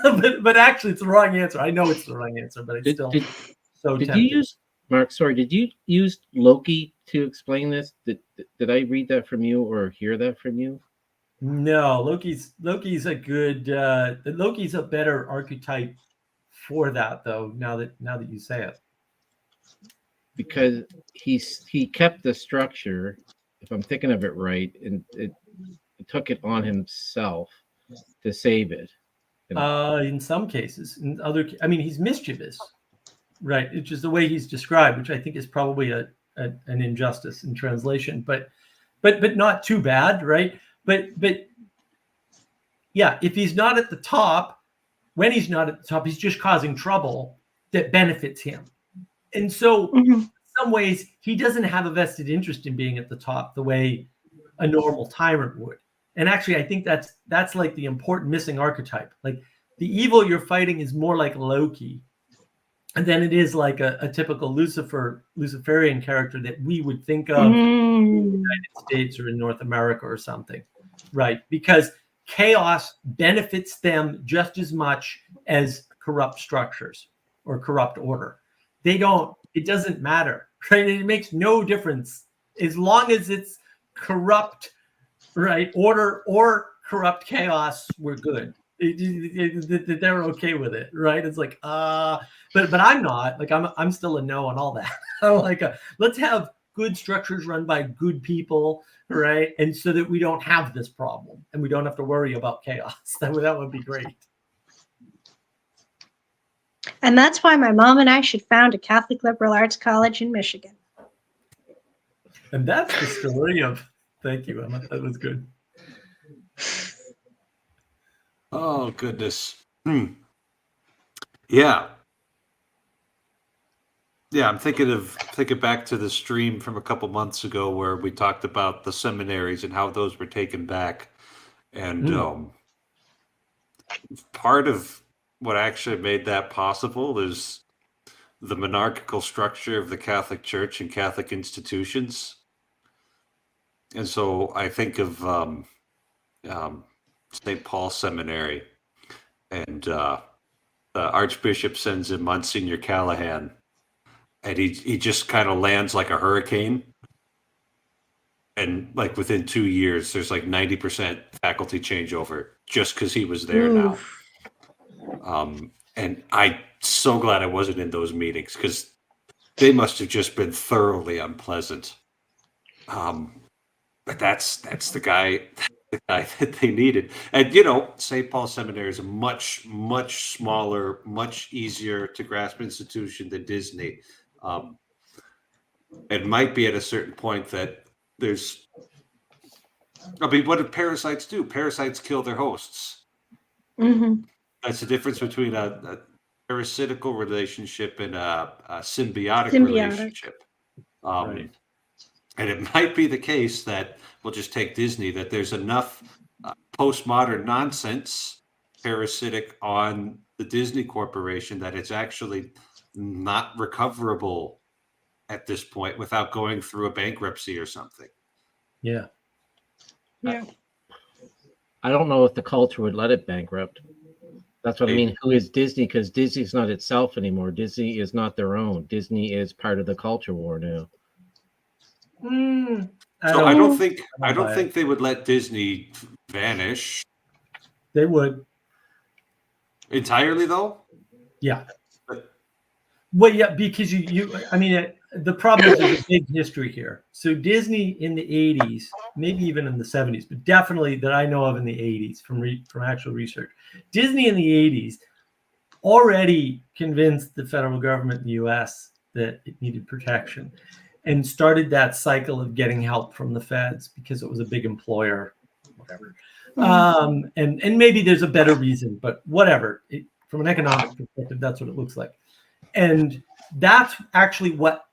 but actually, it's the wrong answer. I know it's the wrong answer, but it's still so Did tempting. you use Mark? Sorry, did you use Loki to explain this? Did I read that from you or hear that from you? No, Loki's a good Loki's a better archetype for that, though. Now that you say it, because he kept the structure, if I'm thinking of it right, and it took it on himself to save it. In some cases, in other, I mean, he's mischievous, right? Which is the way he's described, which I think is probably an injustice in translation, but not too bad, right? But yeah, if he's not at the top, when he's not at the top, he's just causing trouble that benefits him. And so in some ways, he doesn't have a vested interest in being at the top the way a normal tyrant would. And actually, I think that's like the important missing archetype. Like the evil you're fighting is more like Loki, and then it is like a typical Luciferian character that we would think of in the United States or in North America or something, right? Because chaos benefits them just as much as corrupt structures or corrupt order. It doesn't matter, right? It makes no difference as long as it's corrupt, right? Order or corrupt chaos, we're good. They're okay with it, right? It's like, but I'm not. Like I'm still a no on all that. I'm like, let's have good structures run by good people, right? And so that we don't have this problem and we don't have to worry about chaos. That would be great. And that's why my mom and I should found a Catholic liberal arts college in Michigan. And that's the story of. Thank you, Emma. That was good. Oh, goodness. Yeah. Yeah, I'm thinking back to the stream from a couple months ago where we talked about the seminaries and how those were taken back. And part of what actually made that possible is the monarchical structure of the Catholic Church and Catholic institutions. And so I think of St. Paul Seminary, and the Archbishop sends in Monsignor Callahan, and he just kind of lands like a hurricane. And like within 2 years, there's like 90% faculty changeover just because he was there now. And I'm so glad I wasn't in those meetings because they must have just been thoroughly unpleasant. But that's the guy that they needed. And St. Paul Seminary is a much, much smaller, much easier to grasp institution than Disney. It might be at a certain point that what do parasites do? Parasites kill their hosts. That's the difference between a parasitical relationship and a symbiotic relationship. Right. And it might be the case that, we'll just take Disney, that there's enough postmodern nonsense parasitic on the Disney Corporation that it's actually not recoverable at this point without going through a bankruptcy or something. Yeah. I don't know if the culture would let it bankrupt. That's what I mean. Who is Disney? Because Disney's not itself anymore. Disney is not their own. Disney is part of the culture war now. I don't think they would let Disney vanish. They would entirely, though. Yeah. Well, yeah, because the problem is there's a big history here. So Disney in the 80s, maybe even in the 70s, but definitely that I know of in the 80s from actual research, Disney in the 80s already convinced the federal government in the US that it needed protection and started that cycle of getting help from the feds because it was a big employer, whatever. And maybe there's a better reason, but whatever. From an economic perspective, that's what it looks like. And that's actually what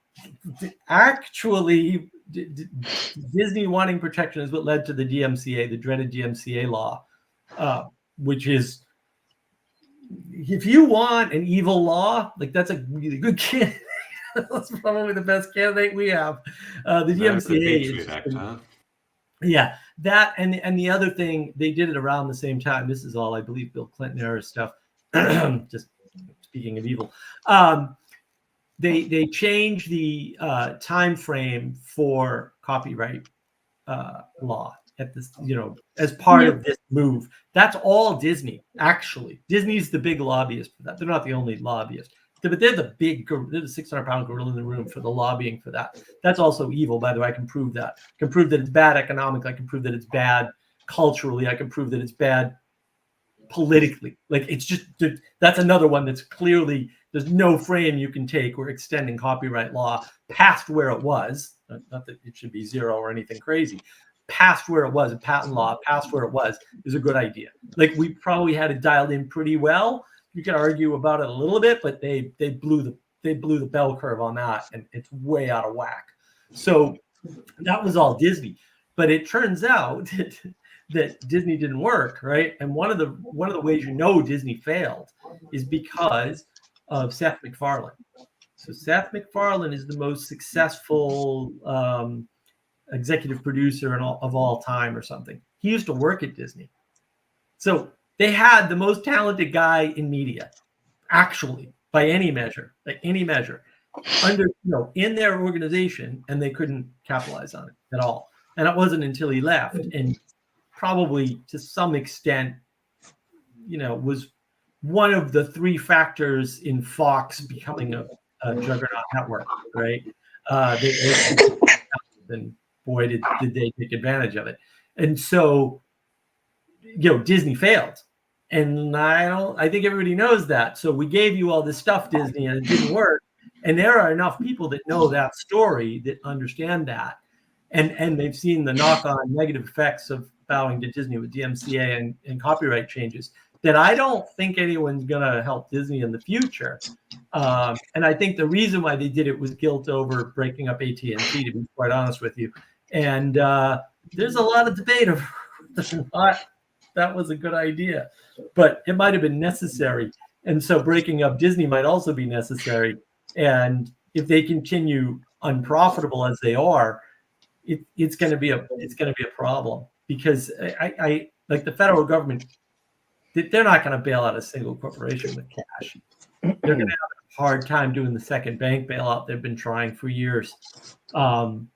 Disney wanting protection is what led to the DMCA, the dreaded DMCA law, which is, if you want an evil law, like that's a really good candidate. That's probably the best candidate we have. The DMCA Yeah, that and the other thing, they did it around the same time. This is all, I believe, Bill Clinton era stuff. Just speaking of evil, they changed the time frame for copyright law at this, as part of this move. That's all Disney, actually. Disney's the big lobbyist for that. They're not the only lobbyist, but they're the 600-pound gorilla in the room for the lobbying for that. That's also evil, by the way. I can prove that. I can prove that it's bad economically. I can prove that it's bad culturally. I can prove that it's bad politically. Like, it's just, that's another one that's clearly, there's no frame you can take or extending copyright law past where it was. Not that it should be zero or anything crazy. Past where it was, patent law, past where it was, is a good idea. Like, we probably had it dialed in pretty well. You can argue about it a little bit, but they blew the bell curve on that, and it's way out of whack. So that was all Disney. But it turns out that Disney didn't work, right? And one of the ways Disney failed is because of Seth MacFarlane. So Seth MacFarlane is the most successful executive producer of all time or something. He used to work at Disney. So they had the most talented guy in media, actually, by any measure, under, in their organization, and they couldn't capitalize on it at all. And it wasn't until he left, and probably to some extent, was one of the three factors in Fox becoming a juggernaut network, right? And boy, did they take advantage of it. And so, Disney failed. And I think everybody knows that. So we gave you all this stuff, Disney, and it didn't work. And there are enough people that know that story, that understand that. And they've seen the knock-on negative effects of bowing to Disney with DMCA and copyright changes, that I don't think anyone's going to help Disney in the future. And I think the reason why they did it was guilt over breaking up AT&T, to be quite honest with you. And there's a lot of debate over whether or not that was a good idea, but it might have been necessary. And so breaking up Disney might also be necessary. And if they continue unprofitable as they are, it's going to be a problem, because I like the federal government. They're not going to bail out a single corporation with cash. They're going to have a hard time doing the second bank bailout they've been trying for years. So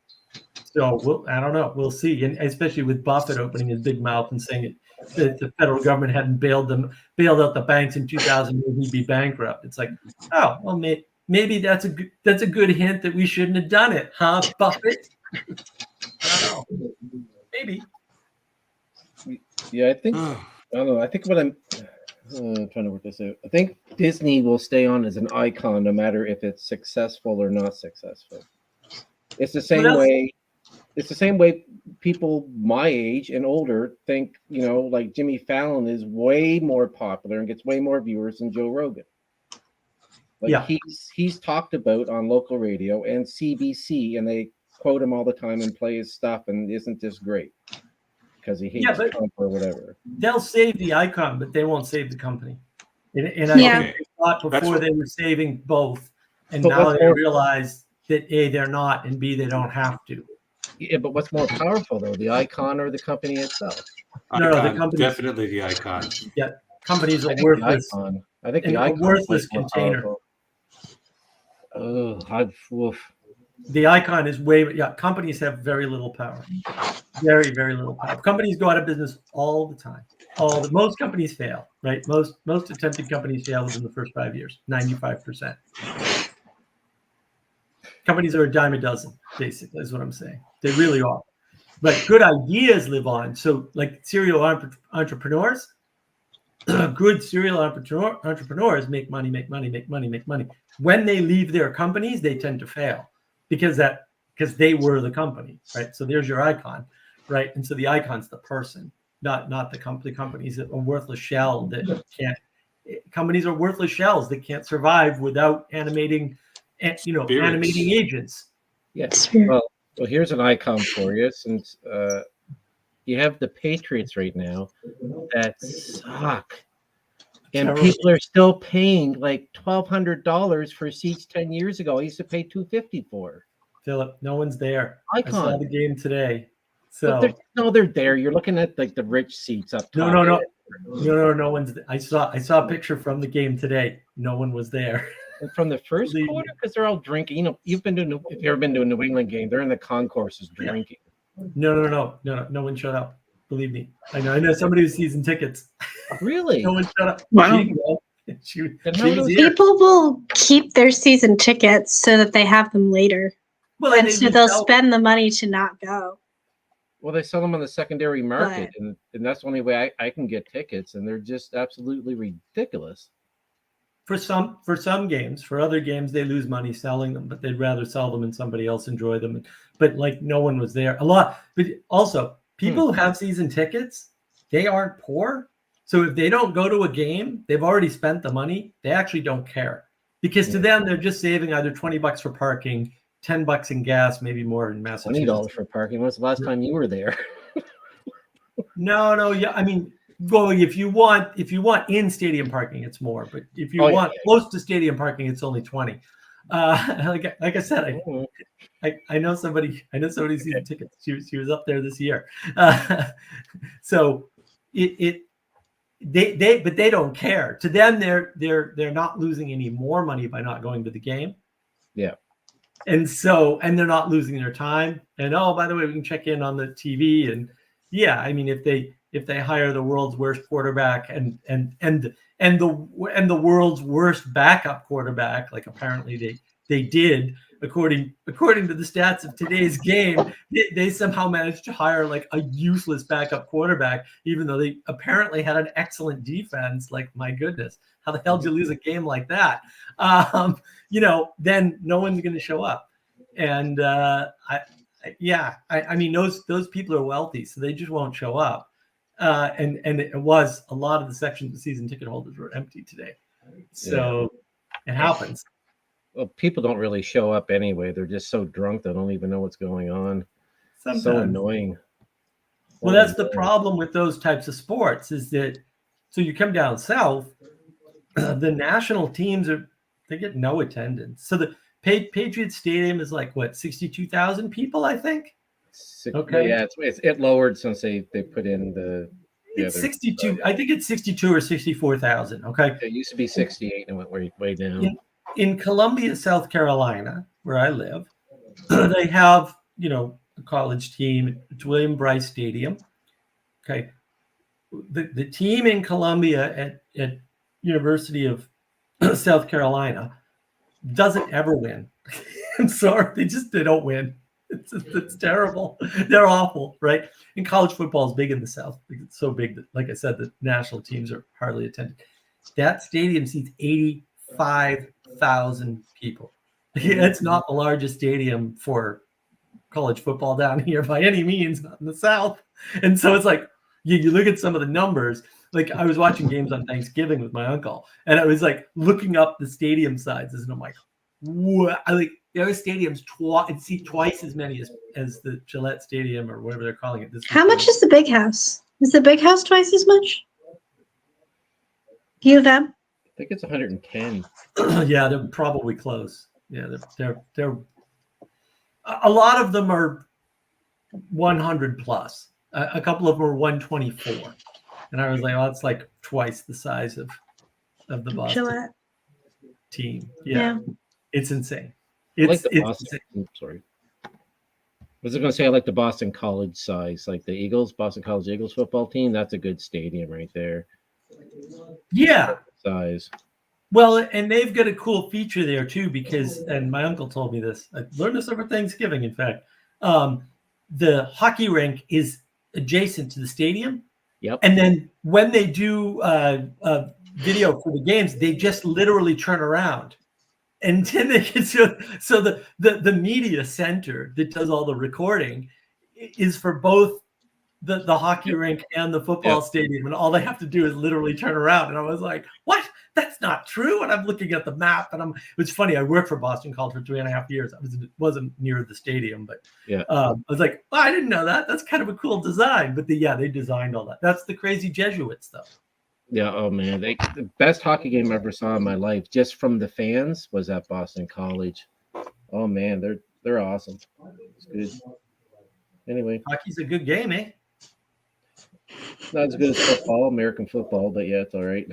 I don't know. We'll see. And especially with Buffett opening his big mouth and saying that the federal government hadn't bailed out the banks in 2000, he'd be bankrupt. It's like, oh, well, maybe that's a good hint that we shouldn't have done it, huh, Buffett? I don't know. Maybe. Yeah, I think. I don't know. I think what I'm trying to work this out. I think Disney will stay on as an icon no matter if it's successful or not successful. It's the same way. It's the same way people my age and older think, like Jimmy Fallon is way more popular and gets way more viewers than Joe Rogan. Like he's talked about on local radio and CBC, and they quote him all the time and play his stuff, and isn't this great? Because he hates Trump or whatever. They'll save the icon, but they won't save the company. And I think they thought before they were saving both, and now they realize that A, they're not, and B, they don't have to. Yeah, but what's more powerful though, the icon or the company itself? No, the company. Definitely the icon. Yeah, companies are worthless. I think the icon, worthless container. The icon is companies have very little power. Very, very little power. Companies go out of business all the time. Most companies fail, right? Most attempted companies fail within the first 5 years, 95%. Companies are a dime a dozen, basically, is what I'm saying. They really are. But good ideas live on. So, like serial entrepreneurs, good serial entrepreneurs make money. When they leave their companies, they tend to fail because they were the company, right? So there's your icon, right? And so the icon's the person, not the company. Companies are a worthless shell that can't. Companies are worthless shells that can't survive without animating agents. Yes. Well, here's an icon for you. Since you have the Patriots right now that suck, and people are still paying like $1,200 for seats 10 years ago. I used to pay $250 for. Philip, no one's there. Icon. I saw the game today. So they're there. You're looking at like the rich seats up top. No one's. I saw a picture from the game today. No one was there. And from the first quarter, because they're all drinking. You know, if you've ever been to a New England game, they're in the concourses drinking. No one showed up. Believe me, I know somebody who's season tickets. Really? No one showed up. Wow. She was here. People will keep their season tickets so that they have them later. Well, and so they'll spend the money to not go. Well, they sell them on the secondary market, and that's the only way I can get tickets, and they're just absolutely ridiculous. For some games, for other games, they lose money selling them, but they'd rather sell them and somebody else enjoy them. But like no one was there. A lot, but also people who have season tickets, they aren't poor. So if they don't go to a game, they've already spent the money. They actually don't care because to them, they're just saving either $20 for parking, $10 in gas, maybe more in Massachusetts. $20 for parking. When's the last time you were there? No. Yeah, I mean, well, if you want in stadium parking, it's more. But if you want close to stadium parking, it's only $20. Like I said, I know somebody. I know somebody's season tickets. She was up there this year. So they don't care. To them, they're not losing any more money by not going to the game. Yeah. And they're not losing their time. And oh, by the way, we can check in on the TV. And yeah, I mean, if they hire the world's worst quarterback and the world's worst backup quarterback, like apparently they did, according to the stats of today's game, they somehow managed to hire like a useless backup quarterback, even though they apparently had an excellent defense. Like, my goodness, how the hell did you lose a game like that? Then no one's going to show up. And I mean, those people are wealthy, so they just won't show up. And it was a lot of the sections of season ticket holders were empty today. So it happens. Well, people don't really show up anyway. They're just so drunk they don't even know what's going on. Sometimes. So annoying. Well, that's the problem with those types of sports is that, so you come down south, the national teams they get no attendance. So the Patriots Stadium is like, what, 62,000 people, I think? Okay. Yeah, it lowered since they put in it's 62. I think it's 62 or 64,000. Okay. It used to be 68 and went way down. In Columbia, South Carolina, where I live, they have, a college team. It's William Bryce Stadium. Okay. The team in Columbia at University of South Carolina doesn't ever win. I'm sorry. They don't win. It's terrible. They're awful, right? And college football is big in the South because it's so big that, like I said, the national teams are hardly attended. That stadium seats 85,000 people. It's not the largest stadium for college football down here by any means, not in the South. And so it's like, you look at some of the numbers. Like, I was watching games on Thanksgiving with my uncle, and I was like looking up the stadium sizes, and I'm like, what? There are stadiums seat twice as many as the Gillette Stadium or whatever they're calling it. How much is the Big House? Is the Big House twice as much? U of M? I think it's 110. Yeah, they're probably close. Yeah, they're a lot of them are 100 plus. A couple of them are 124, and I was like, well, that's like twice the size of the Boston Gillette team. Yeah. It's insane. I like the Boston. Sorry. Was I going to say I like the Boston College size, like the Boston College Eagles football team? That's a good stadium right there. Yeah. Size. Well, and they've got a cool feature there too, because, and my uncle told me this. I learned this over Thanksgiving, in fact. The hockey rink is adjacent to the stadium. Yep. And then when they do video for the games, they just literally turn around. And then they get so the media center that does all the recording is for both the hockey rink and the football stadium, and all they have to do is literally turn around. And I was like, what? That's not true. And I'm looking at the map, and it's funny. I worked for Boston College for 3.5 years. Wasn't near the stadium, but I was like, I didn't know that. That's kind of a cool design. But they designed all that. That's the crazy Jesuit stuff. Yeah, oh man, the best hockey game I ever saw in my life, just from the fans, was at Boston College. Oh man, they're awesome. It's good. Anyway, Hockey's a good game, eh? not as good as football, American football, but yeah, it's all right.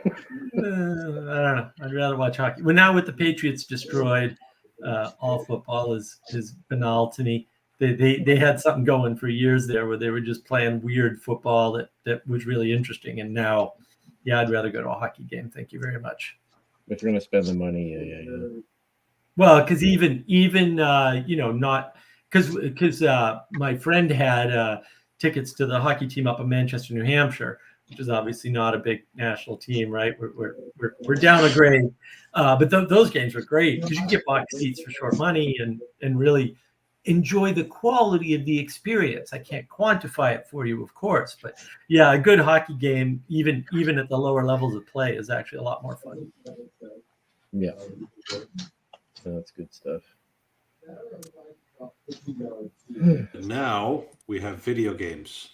I don't know. I'd rather watch hockey. Well, now with the Patriots destroyed, all football is banal to me. They had something going for years there where they were just playing weird football that was really interesting. And now, yeah, I'd rather go to a hockey game. Thank you very much. If you're going to spend the money, yeah. Well, because even not because my friend had tickets to the hockey team up in Manchester, New Hampshire, which is obviously not a big national team, right? We're down a grade, but those games were great because you can get box seats for short money and really enjoy the quality of the experience. I can't quantify it for you, of course, but yeah, a good hockey game, even at the lower levels of play, is actually a lot more fun. Yeah, that's good stuff. Now we have video games.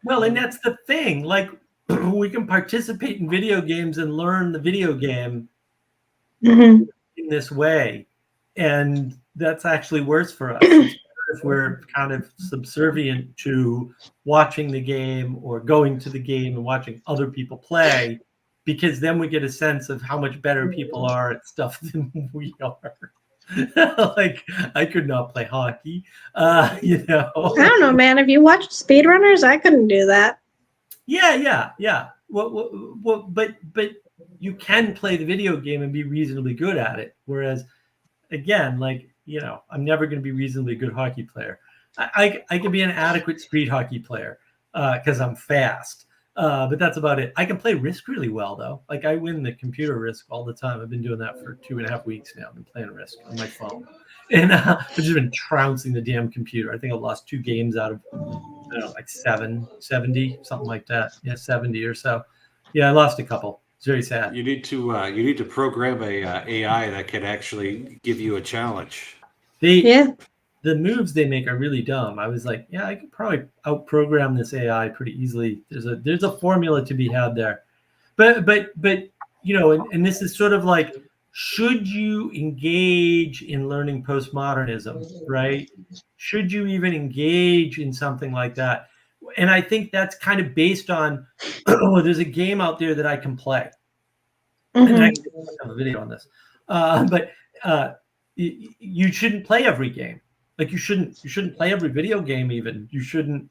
Well, and that's the thing. Like, we can participate in video games and learn the video game in this way, and that's actually worse for us. It's better if we're kind of subservient to watching the game or going to the game and watching other people play, because then we get a sense of how much better people are at stuff than we are. Like, I could not play hockey, you know. I don't know, man. Have you watched speedrunners? I couldn't do that. Yeah. Well, but you can play the video game and be reasonably good at it. Whereas, again, like, you know, I'm never going to be reasonably good hockey player. I can be an adequate street hockey player because I'm fast. But that's about it. I can play Risk really well, though. Like, I win the computer Risk all the time. I've been doing that for 2.5 weeks now. I've been playing Risk on my phone. And I've just been trouncing the damn computer. I think I've lost 2 games out of, I don't know, like 70, something like that. Yeah, 70 or so. Yeah, I lost a couple. It's very sad. You need to program a AI that can actually give you a challenge. The moves they make are really dumb. I was like, yeah, I could probably outprogram this AI pretty easily. There's a formula to be had there, but you know, and this is sort of like, should you engage in learning postmodernism, right? Should you even engage in something like that? And I think that's kind of based on, there's a game out there that I can play, and I can have a video on this, but you shouldn't play every game. Like, you shouldn't play every video game. Even you shouldn't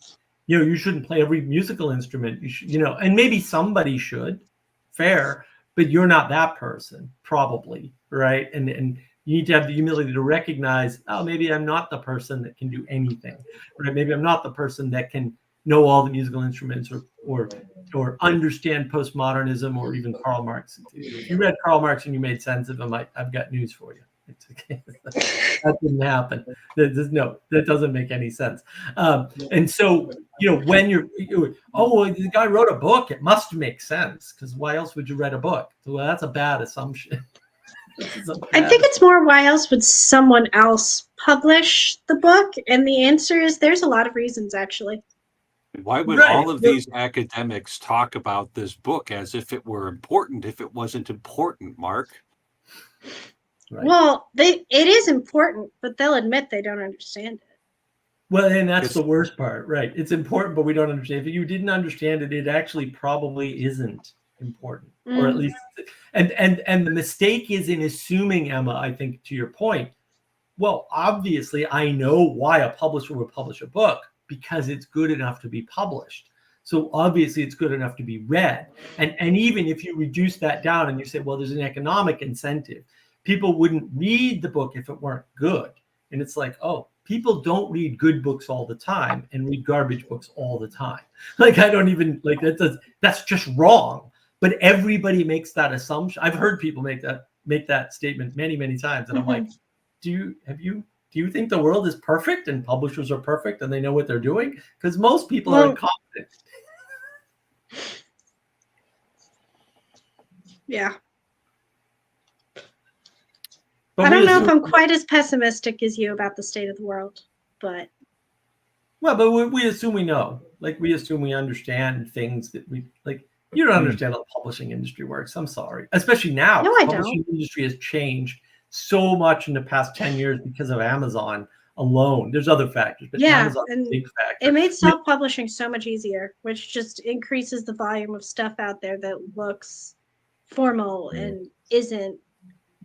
play every musical instrument. You should, and maybe somebody should, fair, but you're not that person, probably, right? And you need to have the humility to recognize, oh, maybe I'm not the person that can do anything, right? Maybe I'm not the person that can know all the musical instruments or understand postmodernism or even Karl Marx. If you read Karl Marx and you made sense of him, I've got news for you. It's okay. That didn't happen. That doesn't make any sense. And so, when the guy wrote a book, it must make sense, because why else would you write a book? Well, that's a bad assumption. I think it's more, why else would someone else publish the book? And the answer is, there's a lot of reasons, actually. Why would all of these academics talk about this book as if it were important if it wasn't important, Mark? Right. Well, it is important, but they'll admit they don't understand it. Well, and that's the worst part, right? It's important, but we don't understand. If you didn't understand it, it actually probably isn't important, or at least. And the mistake is in assuming, Emma, I think, to your point. Well, obviously, I know why a publisher would publish a book, because it's good enough to be published. So obviously, it's good enough to be read. And even if you reduce that down and you say, well, there's an economic incentive. People wouldn't read the book if it weren't good. And it's like, oh, people don't read good books all the time and read garbage books all the time. Like, I don't even, like, that's just wrong. But everybody makes that assumption. I've heard people make that statement many, many times. And I'm like, do you think the world is perfect and publishers are perfect and they know what they're doing? Because most people are incompetent. Yeah. I don't know if I'm quite as pessimistic as you about the state of the world, but. Well, but we assume we know. Like, we assume we understand things that we, like, you don't understand how the publishing industry works. I'm sorry. Especially now. No, I don't. The publishing industry has changed so much in the past 10 years because of Amazon. alone. There's other factors, but Yeah, Amazon's and a big factor. it made self-publishing so much easier, which just increases the volume of stuff out there that looks formal and isn't.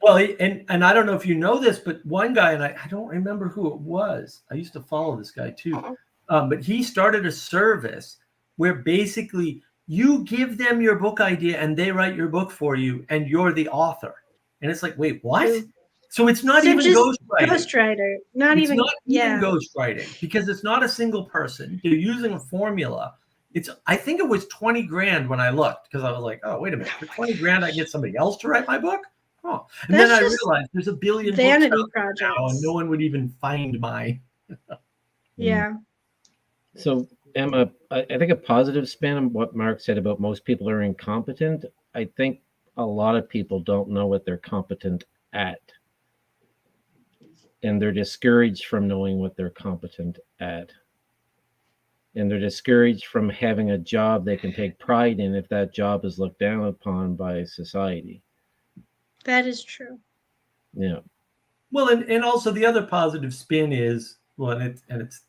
Well, and I don't know if you know this, but one guy, and I don't remember who it was. I used to follow this guy too, but he started a service where basically you give them your book idea and they write your book for you, and you're the author. And it's like, wait, what? So it's not even ghostwriting. Ghostwriter, not it's even. Not yeah. even ghostwriting, because it's not a single person. They're using a formula. I think it was 20 grand when I looked, because I was like, oh, wait a minute, for 20 grand I get somebody else to write my book? Oh, and then I realized there's a billion vanity books out projects now, and no one would even find my. Yeah. So, Emma, I think a positive spin on what Mark said about most people are incompetent. I think a lot of people don't know what they're competent at, and they're discouraged from knowing what they're competent at, and they're discouraged from having a job they can take pride in if that job is looked down upon by society. That is true. Yeah. Well, and also the other positive spin is, well, and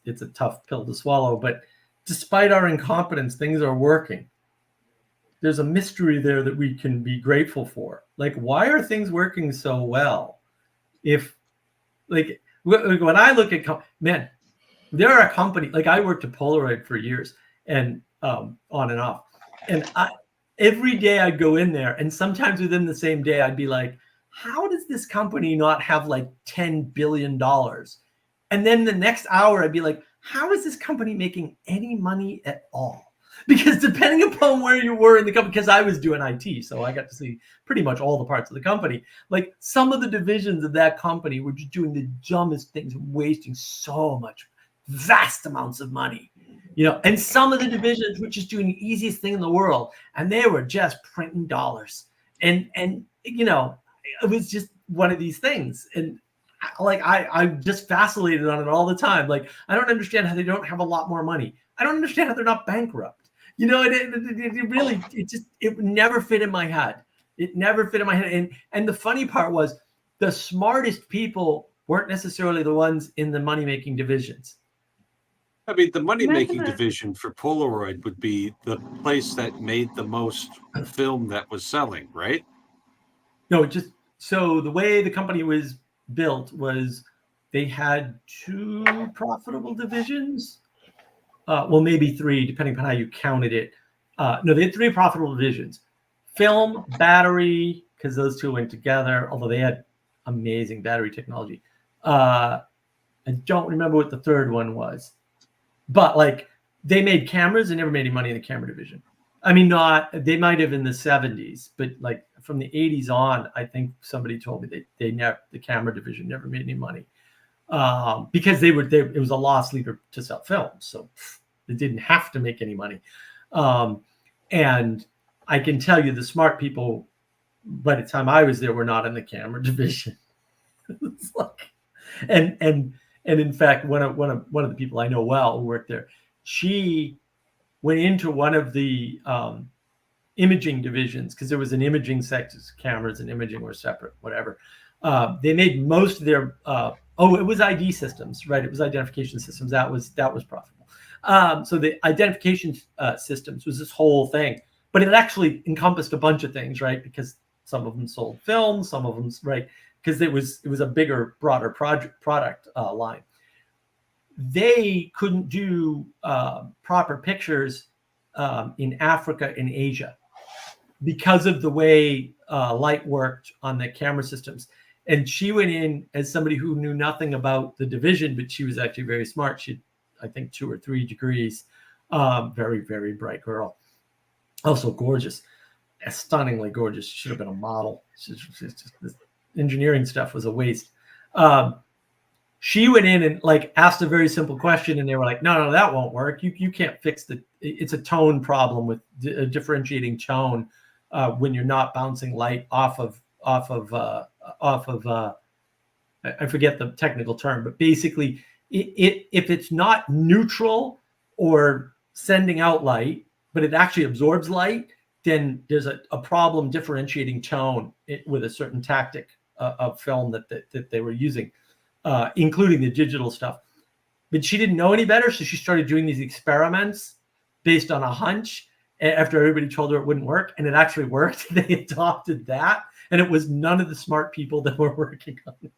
it's a tough pill to swallow, but despite our incompetence, things are working. There's a mystery there that we can be grateful for. Like, why are things working so well? If, like, when I look at, man, there are a company, like I worked at Polaroid for years and on and off. And every day I'd go in there, and sometimes within the same day, I'd be like, how does this company not have like $10 billion? And then the next hour, I'd be like, how is this company making any money at all? Because depending upon where you were in the company, because I was doing IT, so I got to see pretty much all the parts of the company. Like, some of the divisions of that company were just doing the dumbest things, wasting so much, vast amounts of money. And some of the divisions were just doing the easiest thing in the world, and they were just printing dollars. And it was just one of these things. And like, I'm just fascinated on it all the time. Like, I don't understand how they don't have a lot more money. I don't understand how they're not bankrupt. It really, it never fit in my head. It never fit in my head. And the funny part was, the smartest people weren't necessarily the ones in the money-making divisions. I mean, the money-making division for Polaroid would be the place that made the most film that was selling, right? No, so the way the company was built was they had 2 profitable divisions. Well, maybe 3, depending on how you counted it. No, they had 3 profitable divisions. Film, battery, because those 2 went together, although they had amazing battery technology. I don't remember what the third one was. But like, they made cameras and never made any money in the camera division. I mean, they might have in the 70s, but like from the 80s on, I think somebody told me the camera division never made any money. Because it was a loss leader to sell films, so they didn't have to make any money. And I can tell you, the smart people, by the time I was there, were not in the camera division. It's like, and in fact, one of the people I know well who worked there, she went into one of the imaging divisions, because there was an imaging section. Cameras and imaging were separate, whatever. They made most of their it was ID systems, right? It was identification systems. That was profitable. So the identification systems was this whole thing, but it actually encompassed a bunch of things, right? Because some of them sold films, some of them, right? Because it was a bigger, broader product line. They couldn't do proper pictures in Africa and Asia because of the way light worked on the camera systems. And she went in as somebody who knew nothing about the division, but she was actually very smart. She had, I think, 2 or 3 degrees. Very, very bright girl. Also gorgeous, stunningly gorgeous. She should have been a model. She's just, this engineering stuff was a waste. She went in and like asked a very simple question, and they were like, no, that won't work. You can't fix it's a tone problem with a differentiating tone when you're not bouncing light off of I forget the technical term, but basically if it's not neutral or sending out light, but it actually absorbs light, then there's a problem differentiating tone with a certain tactic of film that they were using. including the digital stuff. But she didn't know any better, so she started doing these experiments based on a hunch after everybody told her it wouldn't work, and it actually worked. They adopted that, and it was none of the smart people that were working on it.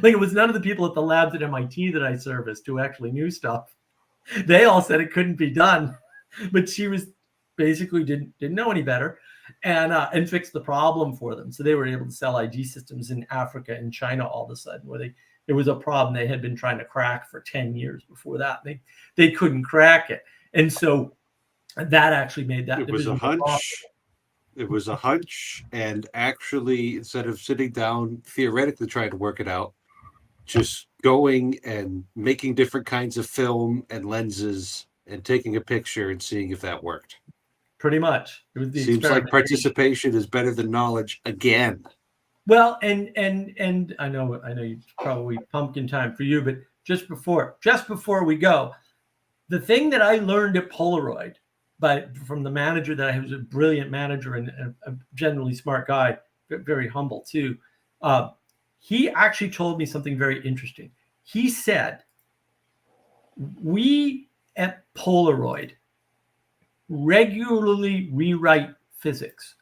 Like, it was none of the people at the labs at MIT that I serviced who actually knew stuff. They all said it couldn't be done, but she was basically didn't know any better, and fixed the problem for them. So they were able to sell ID systems in Africa and China all of a sudden, where it was a problem they had been trying to crack for 10 years before that. They couldn't crack it, and so that actually made that. It was a hunch. It was a hunch, and actually, instead of sitting down theoretically trying to work it out, just going and making different kinds of film and lenses and taking a picture and seeing if that worked. Pretty much. It was the Seems like participation is better than knowledge again. Well, and I know you probably pumpkin time for you, but just before we go, the thing that I learned at Polaroid from the manager that I was a brilliant manager and a generally smart guy, very humble too. He actually told me something very interesting. He said, we at Polaroid regularly rewrite physics,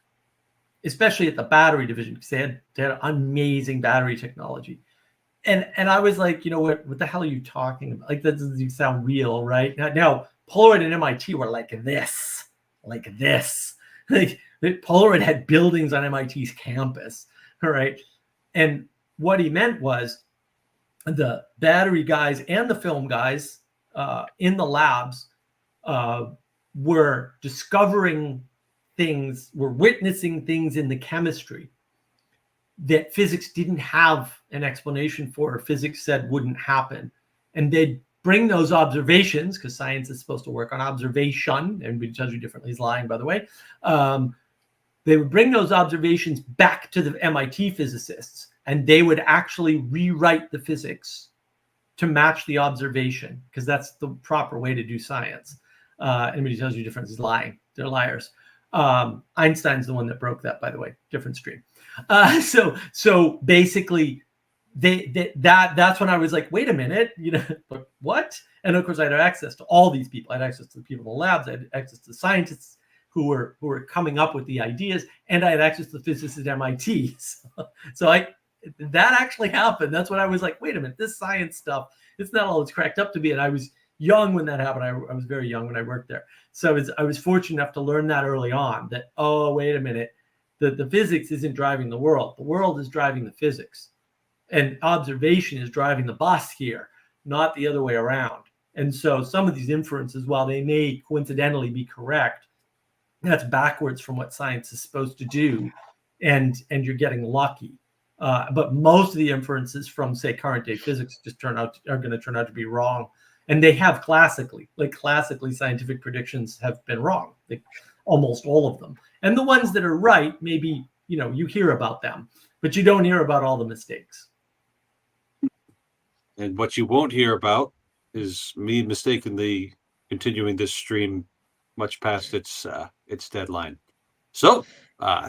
especially at the battery division, because they had amazing battery technology. And I was like, you know what the hell are you talking about? Like, that doesn't sound real, right? Now Polaroid and MIT were like this. Like, Polaroid had buildings on MIT's campus, all right? And what he meant was the battery guys and the film guys in the labs were discovering things, were witnessing things in the chemistry that physics didn't have an explanation for, or physics said wouldn't happen. And they'd bring those observations, because science is supposed to work on observation, and we tells you differently, he's lying, by the way. They would bring those observations back to the MIT physicists, and they would actually rewrite the physics to match the observation, because that's the proper way to do science. Anybody tells you different is lying. They're liars. Einstein's the one that broke that, by the way. Different stream. So basically, that's when I was like, wait a minute, but what? And of course, I had access to all these people. I had access to the people in the labs. I had access to scientists who were coming up with the ideas, and I had access to the physicists at MIT. So that actually happened. That's when I was like, wait a minute, this science stuff, it's not all it's cracked up to be. And I was young when that happened. I was very young when I worked there. So I was fortunate enough to learn that early on, that, oh, wait a minute, the physics isn't driving the world. The world is driving the physics. And observation is driving the bus here, not the other way around. And so some of these inferences, while they may coincidentally be correct, that's backwards from what science is supposed to do, and you're getting lucky. But most of the inferences from, say, current day physics just are going to turn out to be wrong. And they have classically scientific predictions have been wrong, like almost all of them. And the ones that are right, maybe, you hear about them, but you don't hear about all the mistakes. And what you won't hear about is me mistakenly continuing this stream much past its deadline. So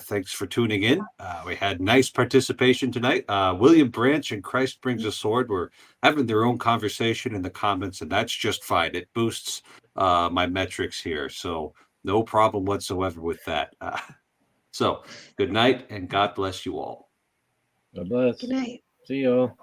thanks for tuning in. We had nice participation tonight. William Branch and Christ Brings a Sword were having their own conversation in the comments, and that's just fine. It boosts my metrics here, so no problem whatsoever with that. So good night, and God bless you all. God bless. Good night. See you all.